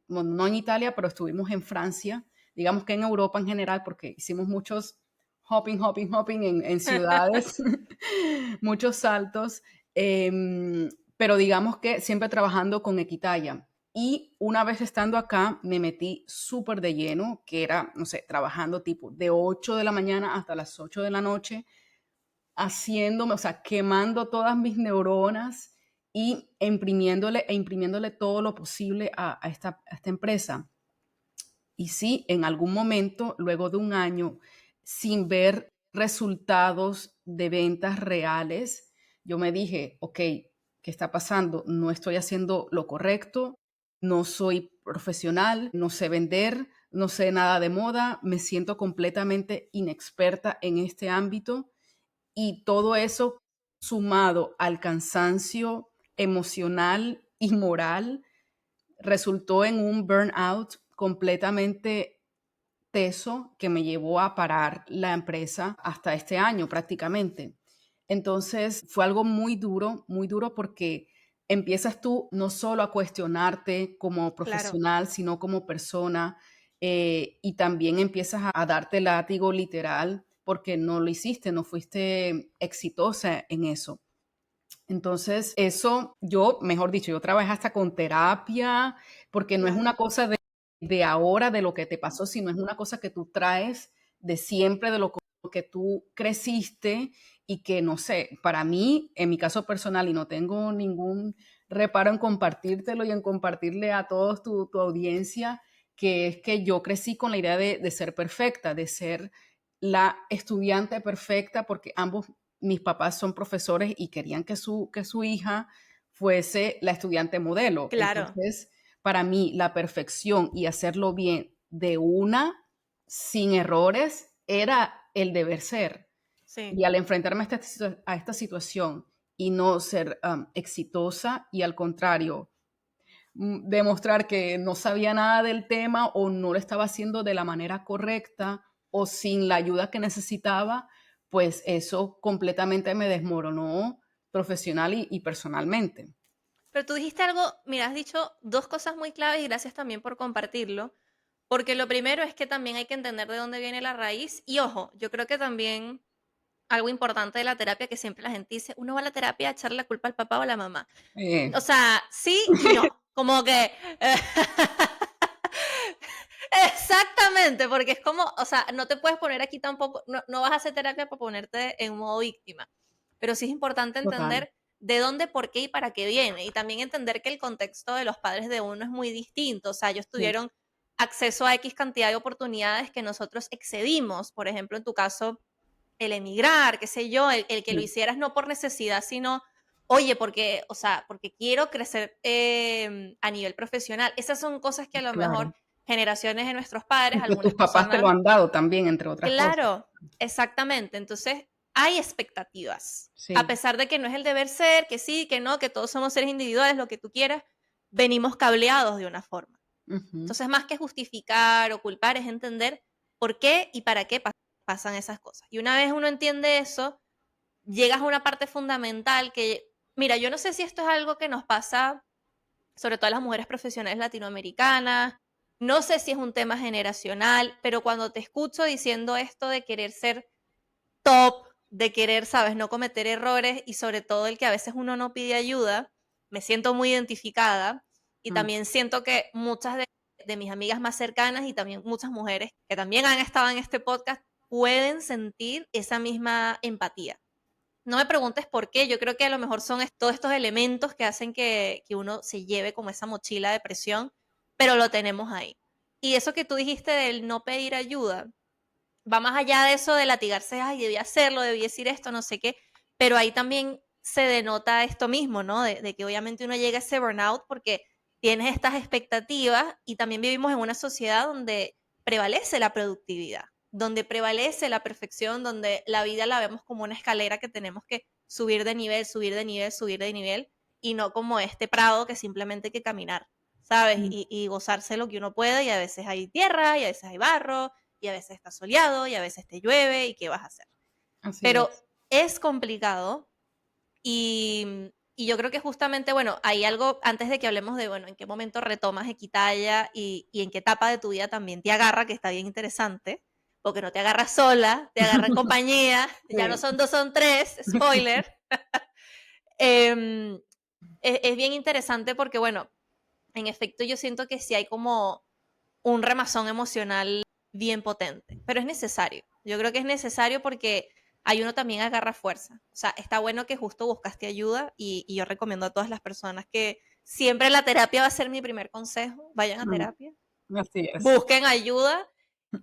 [SPEAKER 1] bueno, no en Italia, pero estuvimos en Francia, digamos que en Europa en general, porque hicimos muchos hopping en ciudades, muchos saltos, pero digamos que siempre trabajando con Equitaya. Y una vez estando acá, me metí súper de lleno, que era, no sé, trabajando tipo de 8 de la mañana hasta las 8 de la noche, haciéndome, o sea, quemando todas mis neuronas y imprimiéndole todo lo posible a esta empresa. Y sí, en algún momento, luego de un año, sin ver resultados de ventas reales, yo me dije, ok, ¿qué está pasando? No estoy haciendo lo correcto, no soy profesional, no sé vender, no sé nada de moda, me siento completamente inexperta en este ámbito y todo eso sumado al cansancio emocional y moral resultó en un burnout completamente teso que me llevó a parar la empresa hasta este año prácticamente. Entonces fue algo muy duro porque empiezas tú no solo a cuestionarte como
[SPEAKER 2] claro.
[SPEAKER 1] profesional, sino como persona, y también empiezas a darte látigo literal porque no lo hiciste, no fuiste exitosa en eso. Entonces, eso yo, mejor dicho, yo trabajé hasta con terapia, porque no es una
[SPEAKER 2] Claro.
[SPEAKER 1] cosa de ahora, de lo que te pasó, sino es una cosa que tú traes de siempre, de lo que tú creciste y que, no sé, para mí, en mi caso personal, y no tengo ningún reparo en compartírtelo y en compartirle a todos tu audiencia, que es que yo crecí con la idea de ser perfecta, de ser la estudiante perfecta, porque ambos mis papás son profesores y querían que su hija fuese la estudiante modelo.
[SPEAKER 2] Claro.
[SPEAKER 1] Entonces, para mí, la perfección y hacerlo bien de una, sin errores, era el deber ser.
[SPEAKER 2] Sí.
[SPEAKER 1] Y al enfrentarme a esta situación y no ser exitosa y al contrario, demostrar que no sabía nada del tema o no lo estaba haciendo de la manera correcta o sin la ayuda que necesitaba, pues eso completamente me desmoronó profesional y personalmente.
[SPEAKER 2] Pero tú dijiste algo, mira, has dicho dos cosas muy claves y gracias también por compartirlo, porque lo primero es que también hay que entender de dónde viene la raíz y ojo, yo creo que también algo importante de la terapia que siempre la gente dice, uno va a la terapia a echarle la culpa al papá o a la mamá. O
[SPEAKER 1] Eh,
[SPEAKER 2] sea, sí y no, como que exactamente, porque es como, o sea, no te puedes poner aquí tampoco, no vas a hacer terapia para ponerte en modo víctima, pero sí es importante
[SPEAKER 1] Total.
[SPEAKER 2] entender de dónde, por qué y para qué viene, y también entender que el contexto de los padres de uno es muy distinto, o sea, ellos
[SPEAKER 1] Sí,
[SPEAKER 2] tuvieron acceso a X cantidad de oportunidades que nosotros excedimos, por ejemplo, en tu caso, el emigrar, qué sé yo, el que lo
[SPEAKER 1] sí,
[SPEAKER 2] hicieras no por necesidad, sino, oye, porque, o sea, porque quiero crecer a nivel profesional. Esas son cosas que a lo mejor
[SPEAKER 1] claro.
[SPEAKER 2] generaciones de nuestros padres,
[SPEAKER 1] Y que tus
[SPEAKER 2] algunas
[SPEAKER 1] papás te lo
[SPEAKER 2] personas,
[SPEAKER 1] han dado también, entre otras cosas.
[SPEAKER 2] claro, exactamente. Entonces, hay expectativas. A
[SPEAKER 1] Sí.
[SPEAKER 2] pesar de que no es el deber ser, que sí, que no, que todos somos seres individuales, lo que tú quieras, venimos cableados de una forma.
[SPEAKER 1] Ujú.
[SPEAKER 2] Entonces, más que justificar o culpar, es entender por qué y para qué pasan esas cosas. Y una vez uno entiende eso, llegas a una parte fundamental que, mira, yo no sé si esto es algo que nos pasa, sobre todo a las mujeres profesionales latinoamericanas, no sé si es un tema generacional, pero cuando te escucho diciendo esto de querer ser top, de querer, sabes, no cometer errores y sobre todo el que a veces uno no pide ayuda, me siento muy identificada y
[SPEAKER 1] Mm,
[SPEAKER 2] también siento que muchas de mis amigas más cercanas y también muchas mujeres que también han estado en este podcast pueden sentir esa misma empatía. No me preguntes por qué, yo creo que a lo mejor son todos estos elementos que hacen que uno se lleve como esa mochila de presión, pero lo tenemos ahí. Y eso que tú dijiste del no pedir ayuda, va más allá de eso de latigarse, ay, debí hacerlo, debí decir esto, no sé qué, pero ahí también se denota esto mismo, ¿no? De que obviamente uno llega a ese burnout porque tienes estas expectativas y también vivimos en una sociedad donde prevalece la productividad, donde prevalece la perfección, donde la vida la vemos como una escalera que tenemos que subir de nivel, subir de nivel, subir de nivel, y no como este prado que simplemente hay que caminar, ¿sabes?
[SPEAKER 1] mm,
[SPEAKER 2] Y gozarse lo que uno puede, y a veces hay tierra, y a veces hay barro, y a veces está soleado, y a veces te llueve, y qué vas a hacer.
[SPEAKER 1] así
[SPEAKER 2] Pero
[SPEAKER 1] es.
[SPEAKER 2] es complicado y yo creo que justamente, bueno, hay algo, antes de que hablemos de, bueno, en qué momento retomas Equitaya y en qué etapa de tu vida también te agarra, que está bien interesante, porque no te agarra sola, te agarra en compañía, ya no
[SPEAKER 1] Sí.
[SPEAKER 2] son dos, son tres, spoiler. Em, es bien interesante porque, bueno, en efecto yo siento que sí hay como un remazón emocional bien potente, pero es necesario. Yo creo que es necesario porque ahí uno también agarra fuerza. O sea, está bueno que justo buscaste ayuda y yo recomiendo a todas las personas que siempre la terapia va a ser mi primer consejo. Vayan a
[SPEAKER 1] Mm,
[SPEAKER 2] terapia,
[SPEAKER 1] así es.
[SPEAKER 2] busquen ayuda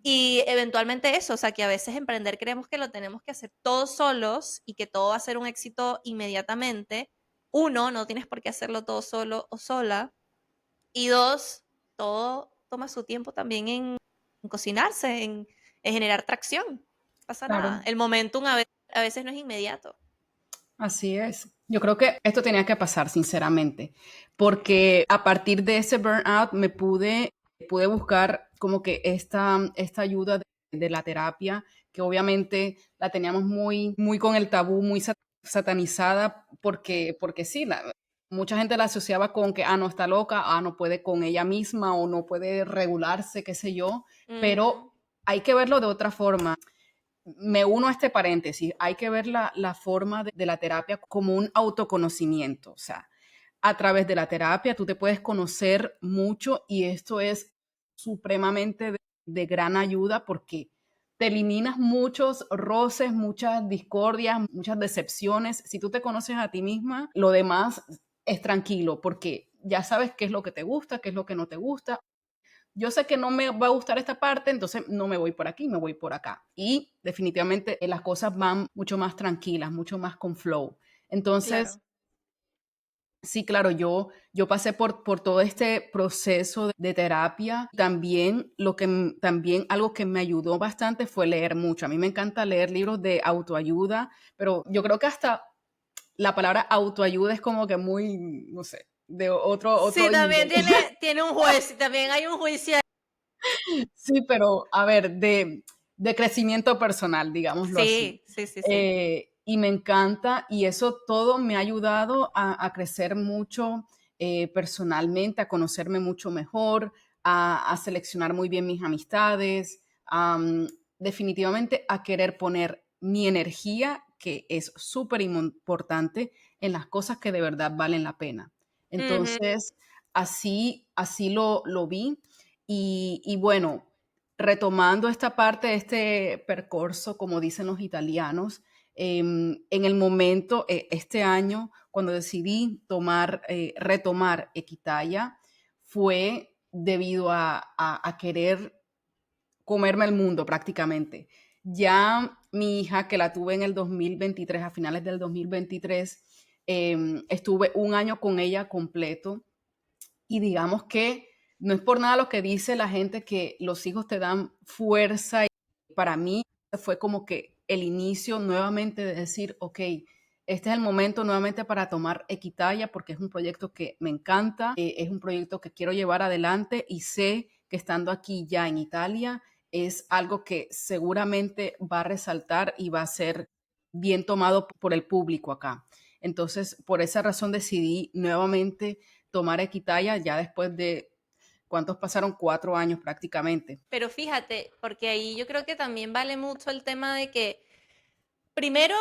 [SPEAKER 2] y eventualmente eso, o sea, que a veces emprender creemos que lo tenemos que hacer todos solos y que todo va a ser un éxito inmediatamente. Uno, no tienes por qué hacerlo todo solo o sola. Y dos, todo toma su tiempo también en cocinarse, en generar tracción. No pasa nada.
[SPEAKER 1] Claro,
[SPEAKER 2] El momentum a veces no es inmediato.
[SPEAKER 1] así es. Yo creo que esto tenía que pasar, sinceramente, porque a partir de ese burnout pude buscar como que esta ayuda de la terapia, que obviamente la teníamos muy con el tabú, muy satanizada, porque sí, mucha gente la asociaba con que, no está loca, no puede con ella misma o no puede regularse, qué sé yo,
[SPEAKER 2] Ujú.
[SPEAKER 1] pero hay que verlo de otra forma. Me uno a este paréntesis, hay que ver la forma de la terapia como un autoconocimiento, o sea, a través de la terapia tú te puedes conocer mucho y esto es supremamente de gran ayuda porque te eliminas muchos roces, muchas discordias, muchas decepciones. Si tú te conoces a ti misma, lo demás es tranquilo porque ya sabes qué es lo que te gusta, qué es lo que no te gusta. Yo sé que no me va a gustar esta parte, entonces no me voy por aquí, me voy por acá. Y definitivamente las cosas van mucho más tranquilas, mucho más con flow. Entonces,
[SPEAKER 2] Claro.
[SPEAKER 1] Sí, claro, yo pasé por todo este proceso de terapia. También también algo que me ayudó bastante fue leer mucho. A mí me encanta leer libros de autoayuda, pero yo creo que hasta la palabra autoayuda es como que muy, no sé, de otro
[SPEAKER 2] Sí, también
[SPEAKER 1] índole.
[SPEAKER 2] tiene un juez, también hay un juicio.
[SPEAKER 1] Sí, pero a ver, de crecimiento personal, digámoslo así.
[SPEAKER 2] Sí, sí, sí, sí.
[SPEAKER 1] Y me encanta y eso todo me ha ayudado a crecer mucho personalmente, a conocerme mucho mejor, a seleccionar muy bien mis amistades, definitivamente a querer poner mi energía, que es súper importante, en las cosas que de verdad valen la pena.
[SPEAKER 2] Ujú.
[SPEAKER 1] Entonces, así lo vi. Y bueno, retomando esta parte de este percorso, como dicen los italianos, en el momento, este año, cuando decidí retomar Equitaya, fue debido a querer comerme el mundo prácticamente. Ya mi hija, que la tuve en el 2023, a finales del 2023, estuve un año con ella completo y digamos que no es por nada lo que dice la gente que los hijos te dan fuerza. Y para mí fue como que el inicio nuevamente de decir, ok, este es el momento nuevamente para tomar Equitaya porque es un proyecto que me encanta, es un proyecto que quiero llevar adelante y sé que estando aquí ya en Italia es algo que seguramente va a resaltar y va a ser bien tomado por el público acá. Entonces, por esa razón decidí nuevamente tomar Equitaya ya después de, ¿cuántos pasaron? 4 años prácticamente.
[SPEAKER 2] Pero fíjate, porque ahí yo creo que también vale mucho el tema de que, primero,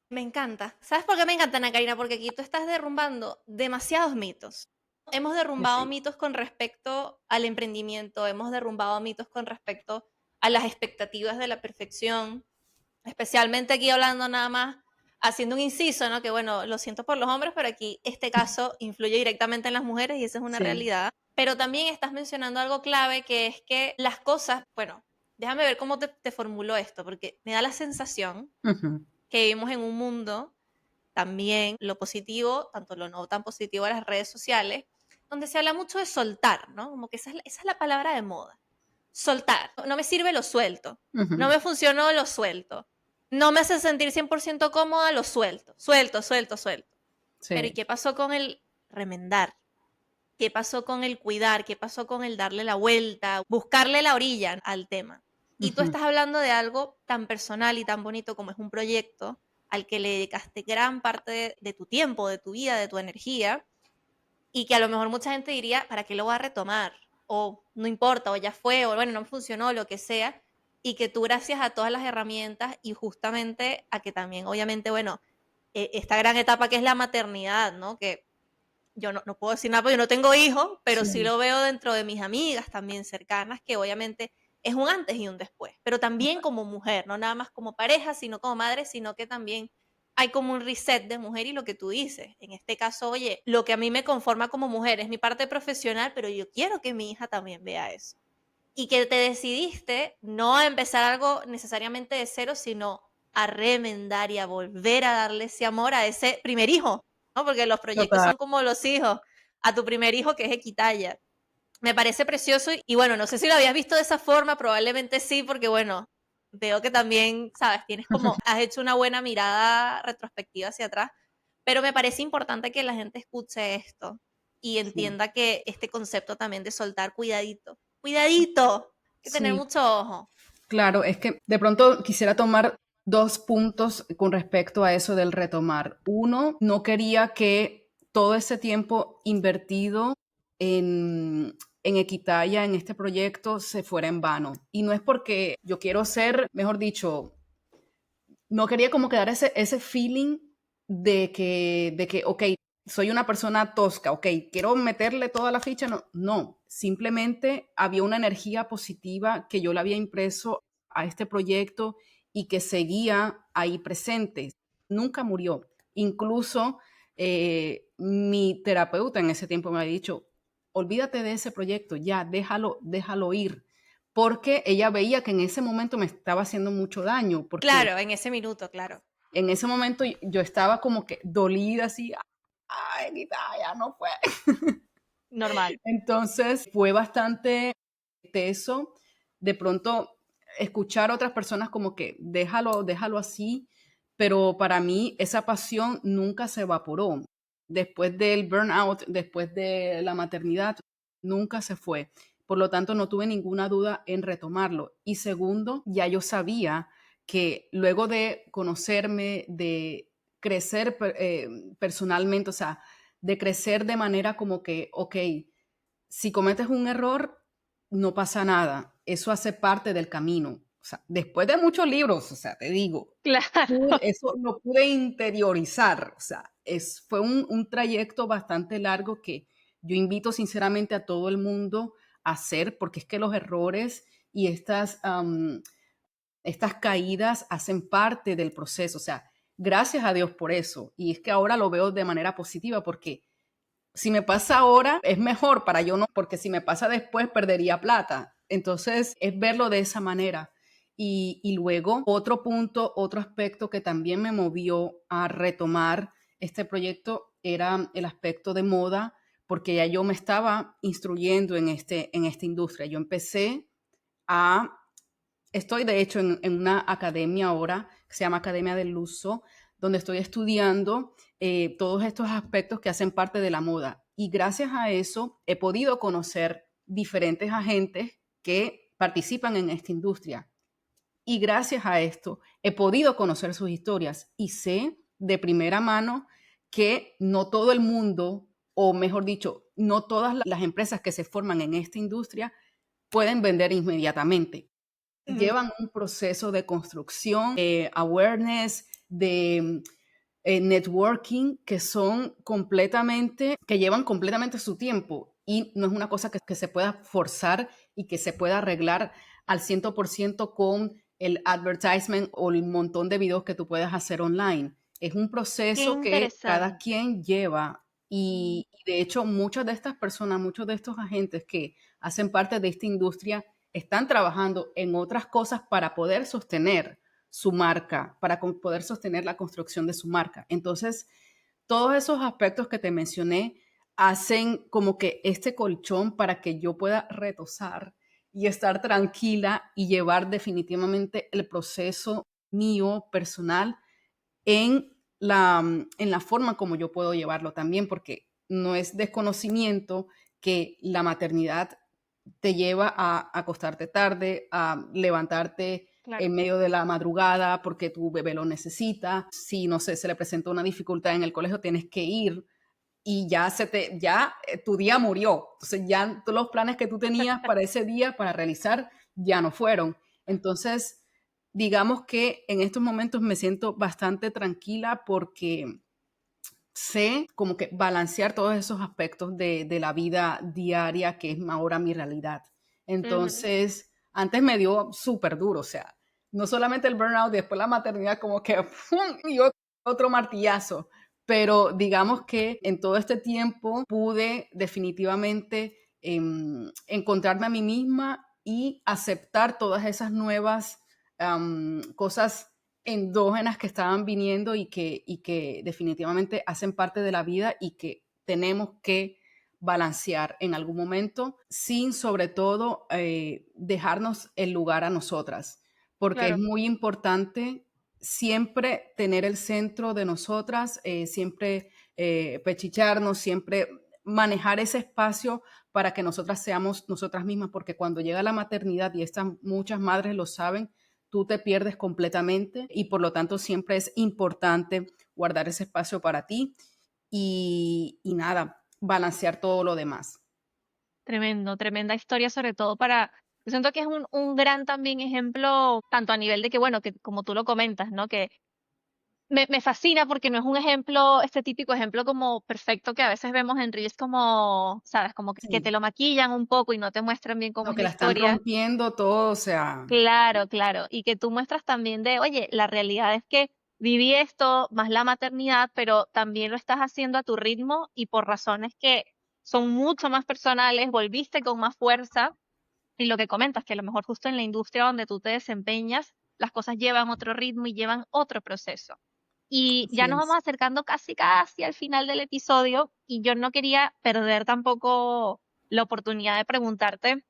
[SPEAKER 2] me encanta. ¿Sabes por qué me encanta, Ana Karina? Porque aquí tú estás derrumbando demasiados mitos. Hemos
[SPEAKER 1] Que
[SPEAKER 2] derrumbado
[SPEAKER 1] sí.
[SPEAKER 2] mitos con respecto al emprendimiento, hemos derrumbado mitos con respecto a las expectativas de la perfección, especialmente aquí hablando nada más, haciendo un inciso, ¿no? Que bueno, lo siento por los hombres, pero aquí este caso influye directamente en las mujeres y esa es una
[SPEAKER 1] Sí.
[SPEAKER 2] realidad. Pero también estás mencionando algo clave, que es que las cosas, bueno, déjame ver cómo te formulo esto, porque me da la sensación
[SPEAKER 1] Ujú.
[SPEAKER 2] que vivimos en un mundo, también lo positivo, tanto lo no tan positivo de las redes sociales, donde se habla mucho de soltar, ¿no? Como que esa es la palabra de moda. Soltar. No me sirve, lo suelto. No
[SPEAKER 1] Ujú.
[SPEAKER 2] me funcionó, lo suelto. No me hace sentir 100% cómoda, lo suelto. Suelto, suelto, suelto. Pero ¿y
[SPEAKER 1] Sí.
[SPEAKER 2] qué pasó con el remendar? ¿Qué pasó con el cuidar? ¿Qué pasó con el darle la vuelta? Buscarle la orilla al tema. Y tú
[SPEAKER 1] Ujú.
[SPEAKER 2] estás hablando de algo tan personal y tan bonito como es un proyecto al que le dedicaste gran parte de tu tiempo, de tu vida, de tu energía, y que a lo mejor mucha gente diría, ¿para qué lo voy a retomar? O no importa, o ya fue, o bueno, no funcionó, lo que sea, y que tú gracias a todas las herramientas y justamente a que también, obviamente, bueno, esta gran etapa que es la maternidad, ¿no? Que yo no puedo decir nada porque yo no tengo hijos, pero sí
[SPEAKER 1] Sí.
[SPEAKER 2] lo veo dentro de mis amigas también cercanas, que obviamente es un antes y un después, pero también como mujer, no nada más como pareja, sino como madre, sino que también hay como un reset de mujer y lo que tú dices. En este caso, oye, lo que a mí me conforma como mujer es mi parte profesional, pero yo quiero que mi hija también vea eso. Y que te decidiste no a empezar algo necesariamente de cero, sino a remendar y a volver a darle ese amor a ese primer hijo, ¿no? Porque los proyectos
[SPEAKER 1] Total.
[SPEAKER 2] son como los hijos, a tu primer hijo que es Equitaya. Me parece precioso y bueno, no sé si lo habías visto de esa forma, probablemente sí, porque bueno, veo que también, sabes, tienes como, has hecho una buena mirada retrospectiva hacia atrás, pero me parece importante que la gente escuche esto y
[SPEAKER 1] Sí.
[SPEAKER 2] entienda que este concepto también de soltar, cuidadito, cuidadito, hay que tener
[SPEAKER 1] Sí.
[SPEAKER 2] mucho ojo.
[SPEAKER 1] Claro, es que de pronto quisiera tomar dos puntos con respecto a eso del retomar. Uno, no quería que todo ese tiempo invertido en Equitaya, en este proyecto, se fuera en vano. Y no es porque yo quiero ser, mejor dicho, no quería como quedar ese feeling de que, ok, soy una persona tosca, ok, quiero meterle toda la ficha, no, no, simplemente había una energía positiva que yo le había impreso a este proyecto y que seguía ahí presente, nunca murió. Incluso mi terapeuta en ese tiempo me había dicho, olvídate de ese proyecto, ya, déjalo ir, porque ella veía que en ese momento me estaba haciendo mucho daño, porque
[SPEAKER 2] Claro, en ese minuto, claro.
[SPEAKER 1] en ese momento yo estaba como que dolida así, ay, Anita, ya no fue.
[SPEAKER 2] Normal.
[SPEAKER 1] Entonces fue bastante teso. De pronto escuchar a otras personas como que déjalo así, pero para mí esa pasión nunca se evaporó. Después del burnout, después de la maternidad, nunca se fue. Por lo tanto, no tuve ninguna duda en retomarlo. Y segundo, ya yo sabía que luego de conocerme, de crecer personalmente, o sea, de crecer de manera como que, ok, si cometes un error, no pasa nada. Eso hace parte del camino. O sea, después de muchos libros, o sea, te digo,
[SPEAKER 2] Claro.
[SPEAKER 1] eso lo pude interiorizar. O sea, fue un trayecto bastante largo que yo invito sinceramente a todo el mundo a hacer, porque es que los errores y estas caídas hacen parte del proceso. O sea, gracias a Dios por eso. Y es que ahora lo veo de manera positiva porque si me pasa ahora es mejor para yo no, porque si me pasa después perdería plata. Entonces es verlo de esa manera. Y luego otro punto, otro aspecto que también me movió a retomar este proyecto era el aspecto de moda, porque ya yo me estaba instruyendo en esta industria. Yo empecé a Estoy, de hecho, en una academia ahora que se llama Academia del Luso, donde estoy estudiando todos estos aspectos que hacen parte de la moda. Y gracias a eso he podido conocer diferentes agentes que participan en esta industria. Y gracias a esto he podido conocer sus historias y sé de primera mano que no todo el mundo, o mejor dicho, no todas las empresas que se forman en esta industria pueden vender inmediatamente.
[SPEAKER 2] Ujú.
[SPEAKER 1] Llevan un proceso de construcción, awareness, de networking, que llevan completamente su tiempo y no es una cosa que se pueda forzar y que se pueda arreglar al 100% con el advertisement o el montón de videos que tú puedas hacer online. Es un
[SPEAKER 2] Qué
[SPEAKER 1] proceso que cada
[SPEAKER 2] interesante.
[SPEAKER 1] quien lleva y de hecho muchas de estas personas, muchos de estos agentes que hacen parte de esta industria están trabajando en otras cosas para poder sostener su marca, para poder sostener la construcción de su marca. Entonces, todos esos aspectos que te mencioné hacen como que este colchón para que yo pueda retosar y estar tranquila y llevar definitivamente el proceso mío personal en la forma como yo puedo llevarlo también, porque no es desconocimiento que la maternidad te lleva a acostarte tarde, a levantarte
[SPEAKER 2] Claro.
[SPEAKER 1] en medio de la madrugada porque tu bebé lo necesita. Si, no sé, se le presentó una dificultad en el colegio, tienes que ir y tu día murió. Entonces ya todos los planes que tú tenías para ese día, para realizar, ya no fueron. Entonces, digamos que en estos momentos me siento bastante tranquila porque sé como que balancear todos esos aspectos de la vida diaria que es ahora mi realidad.
[SPEAKER 2] Ujú.
[SPEAKER 1] Entonces, antes me dio súper duro, o sea, no solamente el burnout, después la maternidad como que ¡pum! Y otro martillazo, pero digamos que en todo este tiempo pude definitivamente encontrarme a mí misma y aceptar todas esas nuevas cosas endógenas que estaban viniendo y que definitivamente hacen parte de la vida y que tenemos que balancear en algún momento sin sobre todo dejarnos el lugar a nosotras, porque es
[SPEAKER 2] Claro.
[SPEAKER 1] muy importante siempre tener el centro de nosotras, siempre pechicharnos, siempre manejar ese espacio para que nosotras seamos nosotras mismas, porque cuando llega la maternidad, y estas muchas madres lo saben, tú te pierdes completamente y por lo tanto siempre es importante guardar ese espacio para ti y nada, balancear todo lo demás.
[SPEAKER 2] Tremendo, tremenda historia, sobre todo para, yo siento que es un gran también ejemplo, tanto a nivel de que, bueno, que como tú lo comentas, ¿no? Que me fascina porque no es un ejemplo, este típico ejemplo como perfecto que a veces vemos en Reels como, sabes, como que te
[SPEAKER 1] Sí,
[SPEAKER 2] lo maquillan un poco y no te muestran bien cómo
[SPEAKER 1] lo
[SPEAKER 2] es
[SPEAKER 1] que
[SPEAKER 2] la
[SPEAKER 1] la están
[SPEAKER 2] historia.
[SPEAKER 1] rompiendo todo, o sea,
[SPEAKER 2] Claro, claro. Y que tú muestras también de, oye, la realidad es que viví esto más la maternidad, pero también lo estás haciendo a tu ritmo y por razones que son mucho más personales, volviste con más fuerza. Y lo que comentas, que a lo mejor justo en la industria donde tú te desempeñas, las cosas llevan otro ritmo y llevan otro proceso.
[SPEAKER 3] Y
[SPEAKER 1] Así
[SPEAKER 3] ya nos vamos
[SPEAKER 1] es.
[SPEAKER 3] acercando casi casi al final del episodio y yo no quería perder tampoco la oportunidad de preguntarte,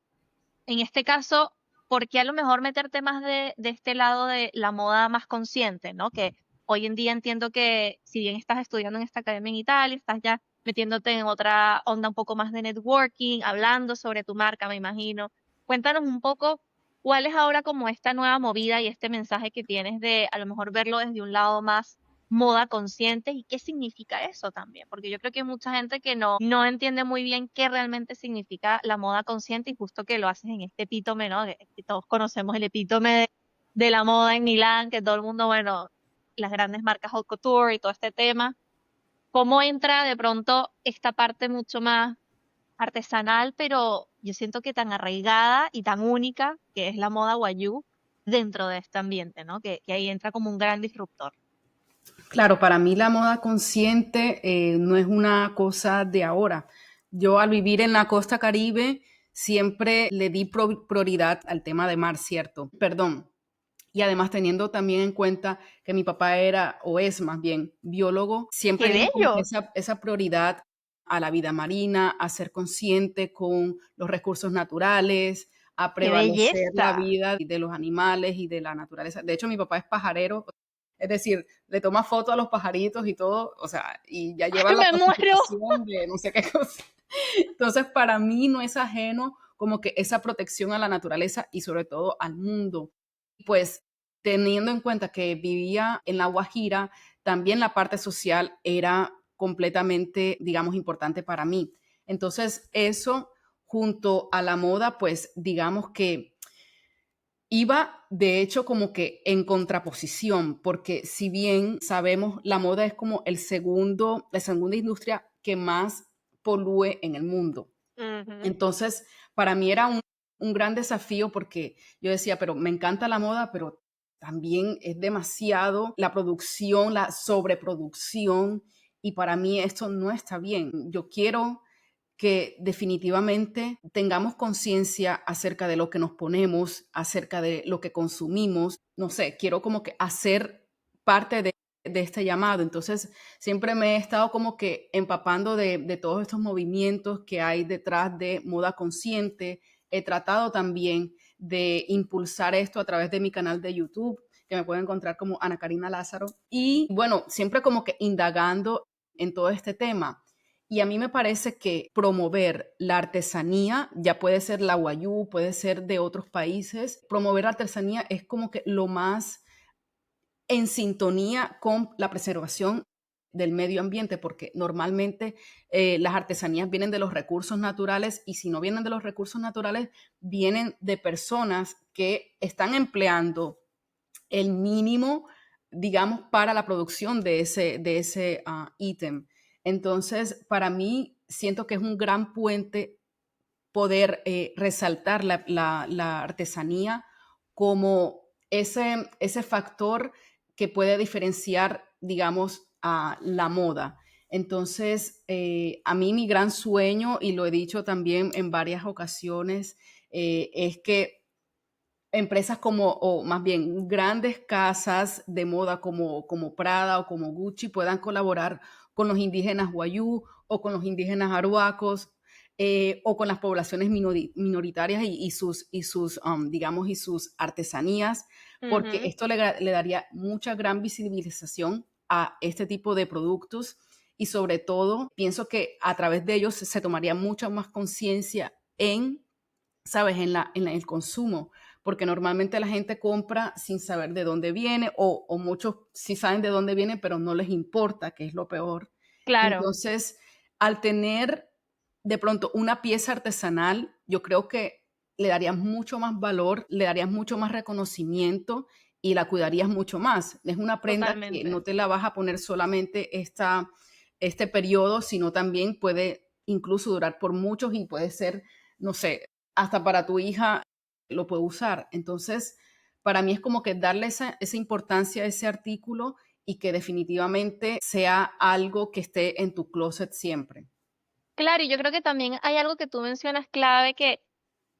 [SPEAKER 3] en este caso, ¿por qué a lo mejor meterte más de este lado de la moda más consciente, ¿no? Que hoy en día entiendo que si bien estás estudiando en esta academia en Italia, estás ya metiéndote en otra onda un poco más de networking, hablando sobre tu marca, me imagino. Cuéntanos un poco cuál es ahora como esta nueva movida y este mensaje que tienes de a lo mejor verlo desde un lado más moda consciente y qué significa eso también, porque yo creo que hay mucha gente que no entiende muy bien qué realmente significa la moda consciente y justo que lo haces en este epítome, ¿no? Que todos conocemos el epítome de la moda en Milán, que todo el mundo, bueno, las grandes marcas haute couture y todo este tema. ¿Cómo entra de pronto esta parte mucho más artesanal, pero yo siento que tan arraigada y tan única, que es la moda wayuu, dentro de este ambiente, ¿no? Que ahí entra como un gran disruptor.
[SPEAKER 1] Claro, para mí la moda consciente no es una cosa de ahora. Yo al vivir en la costa Caribe siempre le di prioridad al tema de mar, ¿cierto? Perdón. Y además teniendo también en cuenta que mi papá era, o es más bien, biólogo,
[SPEAKER 3] ¡Qué
[SPEAKER 1] siempre dimos como que
[SPEAKER 3] bello!
[SPEAKER 1] esa prioridad a la vida marina, a ser consciente con los recursos naturales, a
[SPEAKER 3] ¡Qué
[SPEAKER 1] prevalecer la
[SPEAKER 3] belleza!
[SPEAKER 1] vida de los animales y de la naturaleza. De hecho, mi papá es pajarero, es decir, le toma fotos a los pajaritos y todo, o sea, y ya lleva
[SPEAKER 3] ¡Ay,
[SPEAKER 1] la
[SPEAKER 3] me muero!
[SPEAKER 1] clasificación de no sé qué cosa. Entonces, para mí no es ajeno como que esa protección a la naturaleza y sobre todo al mundo. Pues teniendo en cuenta que vivía en La Guajira, también la parte social era completamente, digamos, importante para mí. Entonces, eso junto a la moda, pues digamos que iba de hecho como que en contraposición, porque si bien sabemos, la moda es como la segunda industria que más polúe en el mundo.
[SPEAKER 3] Ujú.
[SPEAKER 1] Entonces, para mí era un gran desafío porque yo decía, pero me encanta la moda, pero también es demasiado la producción, la sobreproducción, y para mí esto no está bien. Yo quiero que definitivamente tengamos conciencia acerca de lo que nos ponemos, acerca de lo que consumimos. No sé, quiero como que hacer parte de este llamado. Entonces, siempre me he estado como que empapando de todos estos movimientos que hay detrás de moda consciente. He tratado también de impulsar esto a través de mi canal de YouTube, que me pueden encontrar como Ana Karina Lázaro. Y bueno, siempre como que indagando en todo este tema. Y a mí me parece que promover la artesanía, ya puede ser la guayú, puede ser de otros países, promover la artesanía es como que lo más en sintonía con la preservación del medio ambiente, porque normalmente las artesanías vienen de los recursos naturales y si no vienen de los recursos naturales, vienen de personas que están empleando el mínimo, digamos, para la producción de ese ítem. Entonces, para mí, siento que es un gran puente poder resaltar la artesanía como ese factor que puede diferenciar, digamos, a la moda. Entonces, a mí mi gran sueño, y lo he dicho también en varias ocasiones, es que empresas como, o más bien grandes casas de moda como Prada o como Gucci puedan colaborar con los indígenas Wayuu o con los indígenas Arhuacos o con las poblaciones minoritarias digamos, y sus artesanías, porque
[SPEAKER 3] Ujú.
[SPEAKER 1] esto le daría mucha gran visibilización a este tipo de productos y sobre todo pienso que a través de ellos se tomaría mucha más conciencia en, ¿sabes?, en el consumo, porque normalmente la gente compra sin saber de dónde viene o muchos sí saben de dónde viene, pero no les importa, que es lo peor.
[SPEAKER 3] Claro,
[SPEAKER 1] Entonces, al tener de pronto una pieza artesanal, yo creo que le darías mucho más valor, le darías mucho más reconocimiento y la cuidarías mucho más. Es una prenda que
[SPEAKER 3] totalmente.
[SPEAKER 1] no te la vas a poner solamente este periodo, sino también puede incluso durar por muchos y puede ser, no sé, hasta para tu hija lo puede usar. Entonces, para mí es como que darle esa importancia a ese artículo y que definitivamente sea algo que esté en tu closet siempre.
[SPEAKER 3] Claro, y yo creo que también hay algo que tú mencionas clave, que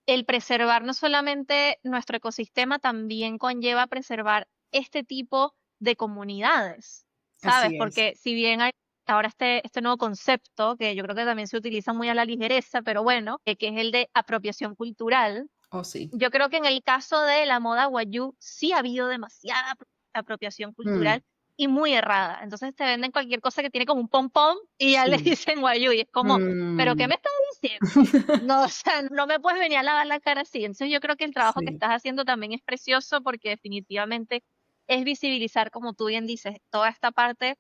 [SPEAKER 3] el preservar no solamente nuestro ecosistema, también conlleva preservar este tipo de comunidades, ¿sabes?
[SPEAKER 1] Así es.
[SPEAKER 3] Porque si bien hay ahora este nuevo concepto, que yo creo que también se utiliza muy a la ligereza, pero bueno, que es el de apropiación cultural,
[SPEAKER 1] Oh, sí.
[SPEAKER 3] yo creo que en el caso de la moda Wayuu sí ha habido demasiada apropiación
[SPEAKER 1] Mm,
[SPEAKER 3] cultural y muy errada. Entonces te venden cualquier cosa que tiene como un pompón y ya le
[SPEAKER 1] sí.
[SPEAKER 3] dicen Wayuu y es como, ¿pero qué
[SPEAKER 1] Mm.
[SPEAKER 3] me estás diciendo? No, o sea, no me puedes venir a lavar la cara así. Entonces yo creo que el trabajo que
[SPEAKER 1] Sí.
[SPEAKER 3] estás haciendo también es precioso porque definitivamente es visibilizar, como tú bien dices, toda esta parte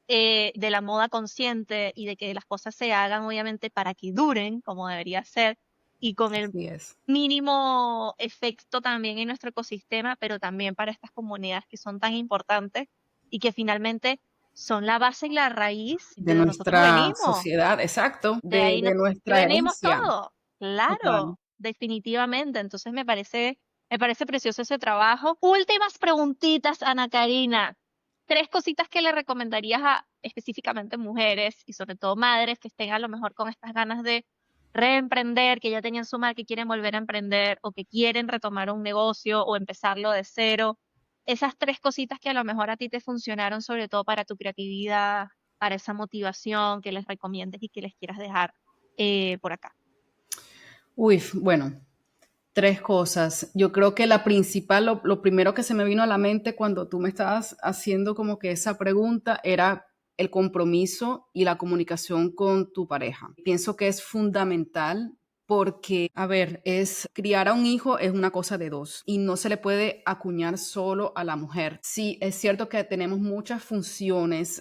[SPEAKER 3] de la moda consciente y de que las cosas se hagan obviamente para que duren como debería ser y con el
[SPEAKER 1] Así es.
[SPEAKER 3] mínimo efecto también en nuestro ecosistema, pero también para estas comunidades que son tan importantes y que finalmente son la base y la raíz de
[SPEAKER 1] De
[SPEAKER 3] donde nosotros
[SPEAKER 1] nuestra
[SPEAKER 3] venimos.
[SPEAKER 1] sociedad, exacto,
[SPEAKER 3] De ahí
[SPEAKER 1] de nuestra
[SPEAKER 3] venimos
[SPEAKER 1] herencia.
[SPEAKER 3] todos.
[SPEAKER 1] Total.
[SPEAKER 3] Claro, definitivamente. Entonces me parece precioso ese trabajo. Últimas preguntitas, Ana Karina. Tres cositas que le recomendarías a específicamente mujeres y sobre todo madres que estén a lo mejor con estas ganas de reemprender, que ya tenían su mar, que quieren volver a emprender o que quieren retomar un negocio o empezarlo de cero. Esas tres cositas que a lo mejor a ti te funcionaron, sobre todo para tu creatividad, para esa motivación que les recomiendes y que les quieras dejar por acá.
[SPEAKER 1] Uy, bueno, tres cosas. Yo creo que la principal, lo primero que se me vino a la mente cuando tú me estabas haciendo como que esa pregunta era el compromiso y la comunicación con tu pareja. Pienso que es fundamental porque, a ver, es criar a un hijo es una cosa de dos y no se le puede acuñar solo a la mujer. Sí, es cierto que tenemos muchas funciones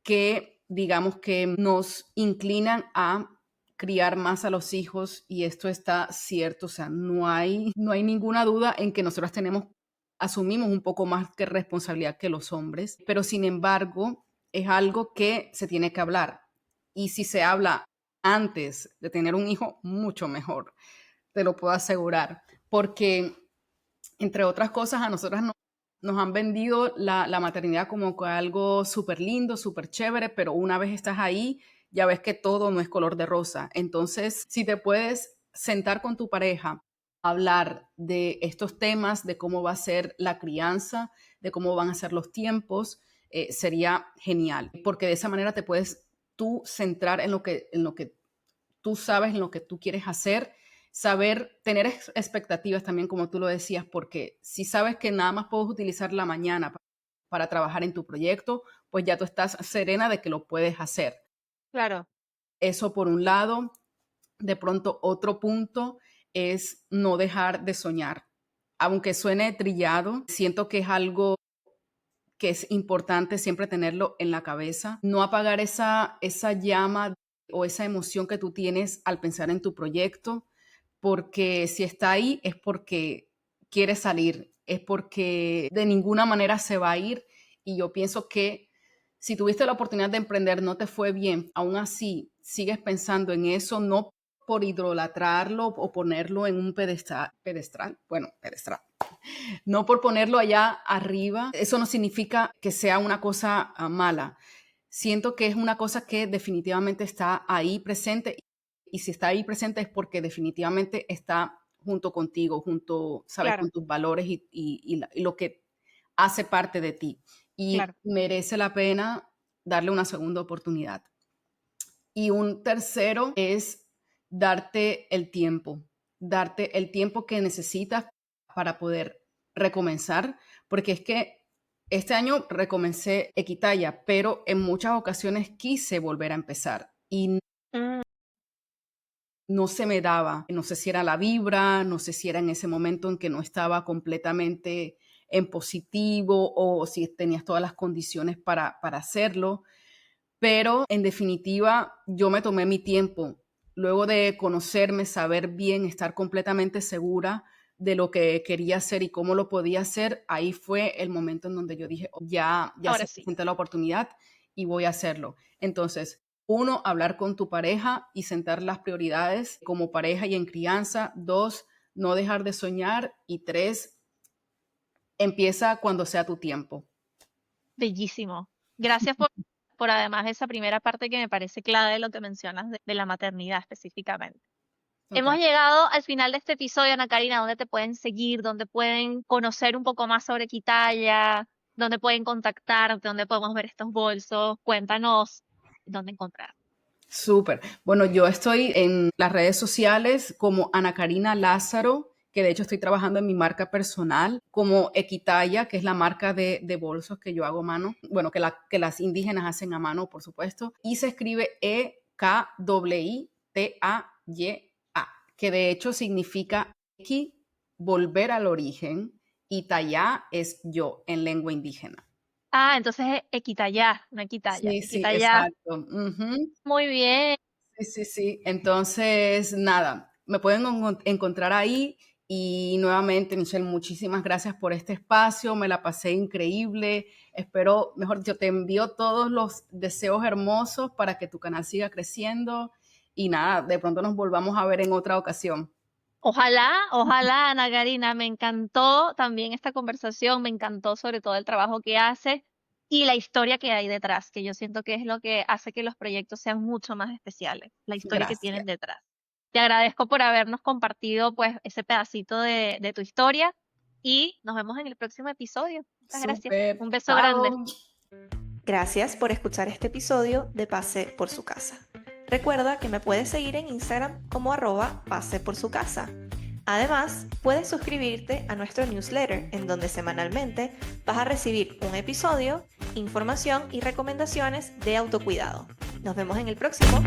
[SPEAKER 1] que digamos que nos inclinan a criar más a los hijos y esto está cierto, o sea, no hay ninguna duda en que nosotros asumimos un poco más que responsabilidad que los hombres, pero sin embargo es algo que se tiene que hablar y si se habla antes de tener un hijo, mucho mejor, te lo puedo asegurar, porque entre otras cosas a nosotras nos han vendido la maternidad como que algo súper lindo, súper chévere, pero una vez estás ahí, ya ves que todo no es color de rosa. Entonces, si te puedes sentar con tu pareja, hablar de estos temas, de cómo va a ser la crianza, de cómo van a ser los tiempos, sería genial, porque de esa manera te puedes tú centrar en lo que tú sabes, en lo que tú quieres hacer, saber tener expectativas también, como tú lo decías, porque si sabes que nada más puedes utilizar la mañana para trabajar en tu proyecto, pues ya tú estás serena de que lo puedes hacer.
[SPEAKER 3] Claro,
[SPEAKER 1] Eso por un lado. De pronto, otro punto es no dejar de soñar. Aunque suene trillado, siento que es algo que es importante siempre tenerlo en la cabeza, no apagar esa llama o esa emoción que tú tienes al pensar en tu proyecto, porque si está ahí es porque quiere salir, es porque de ninguna manera se va a ir y yo pienso que si tuviste la oportunidad de emprender, no te fue bien, aún así sigues pensando en eso, no por idolatrarlo o ponerlo en un pedestal, no por ponerlo allá arriba, eso no significa que sea una cosa mala. Siento que es una cosa que definitivamente está ahí presente y si está ahí presente es porque definitivamente está junto contigo, junto, sabes,
[SPEAKER 3] claro,
[SPEAKER 1] con tus valores y lo que hace parte de ti. Y
[SPEAKER 3] claro.
[SPEAKER 1] merece la pena darle una segunda oportunidad. Y un tercero es darte el tiempo que necesitas para poder recomenzar, porque es que este año recomencé Equitaya, pero en muchas ocasiones quise volver a empezar y
[SPEAKER 3] Mm,
[SPEAKER 1] no se me daba, no sé si era la vibra, no sé si era en ese momento en que no estaba completamente en positivo o si tenías todas las condiciones para hacerlo, pero en definitiva yo me tomé mi tiempo. Luego de conocerme, saber bien, estar completamente segura de lo que quería hacer y cómo lo podía hacer, ahí fue el momento en donde yo dije, "Oh, ya
[SPEAKER 3] ahora
[SPEAKER 1] se
[SPEAKER 3] sí.
[SPEAKER 1] presenta la oportunidad y voy a hacerlo". Entonces, uno, hablar con tu pareja y sentar las prioridades como pareja y en crianza. Dos, no dejar de soñar. Y tres, empieza cuando sea tu tiempo.
[SPEAKER 3] Bellísimo. Gracias por además esa primera parte que me parece clave de lo que mencionas de la maternidad específicamente. Hemos
[SPEAKER 1] Total.
[SPEAKER 3] llegado al final de este episodio, Ana Karina, donde te pueden seguir, donde pueden conocer un poco más sobre Quitaya, dónde pueden contactarte, dónde podemos ver estos bolsos. Cuéntanos dónde encontrar.
[SPEAKER 1] Súper. Bueno, yo estoy en las redes sociales como Ana Karina Lázaro, que de hecho estoy trabajando en mi marca personal, como Equitaya, que es la marca de bolsos que yo hago a mano, bueno, que las indígenas hacen a mano, por supuesto, y se escribe Ekwitaya, que de hecho significa Equi, volver al origen, y Tayá es yo en lengua indígena.
[SPEAKER 3] Ah, entonces es Equitaya, no Equitaya,
[SPEAKER 1] Sí, sí,
[SPEAKER 3] Equitaya.
[SPEAKER 1] exacto. Ujú.
[SPEAKER 3] Muy bien.
[SPEAKER 1] Sí, sí, sí. Entonces, nada, me pueden encontrar ahí y nuevamente, Michelle, muchísimas gracias por este espacio, me la pasé increíble. Espero, mejor dicho, te envío todos los deseos hermosos para que tu canal siga creciendo y nada, de pronto nos volvamos a ver en otra ocasión.
[SPEAKER 3] Ojalá, ojalá, Ana Karina, me encantó también esta conversación, me encantó sobre todo el trabajo que hace y la historia que hay detrás, que yo siento que es lo que hace que los proyectos sean mucho más especiales, la historia que tienen
[SPEAKER 1] Gracias.
[SPEAKER 3] detrás. Te agradezco por habernos compartido pues ese pedacito de tu historia y nos vemos en el próximo episodio. Muchas gracias.
[SPEAKER 1] Súper.
[SPEAKER 3] Un beso grande.
[SPEAKER 1] Chao.
[SPEAKER 2] Gracias por escuchar este episodio de Pase por su casa. Recuerda que me puedes seguir en Instagram como @paseporsucasa. Además, puedes suscribirte a nuestro newsletter, en donde semanalmente vas a recibir un episodio, información y recomendaciones de autocuidado. Nos vemos en el próximo.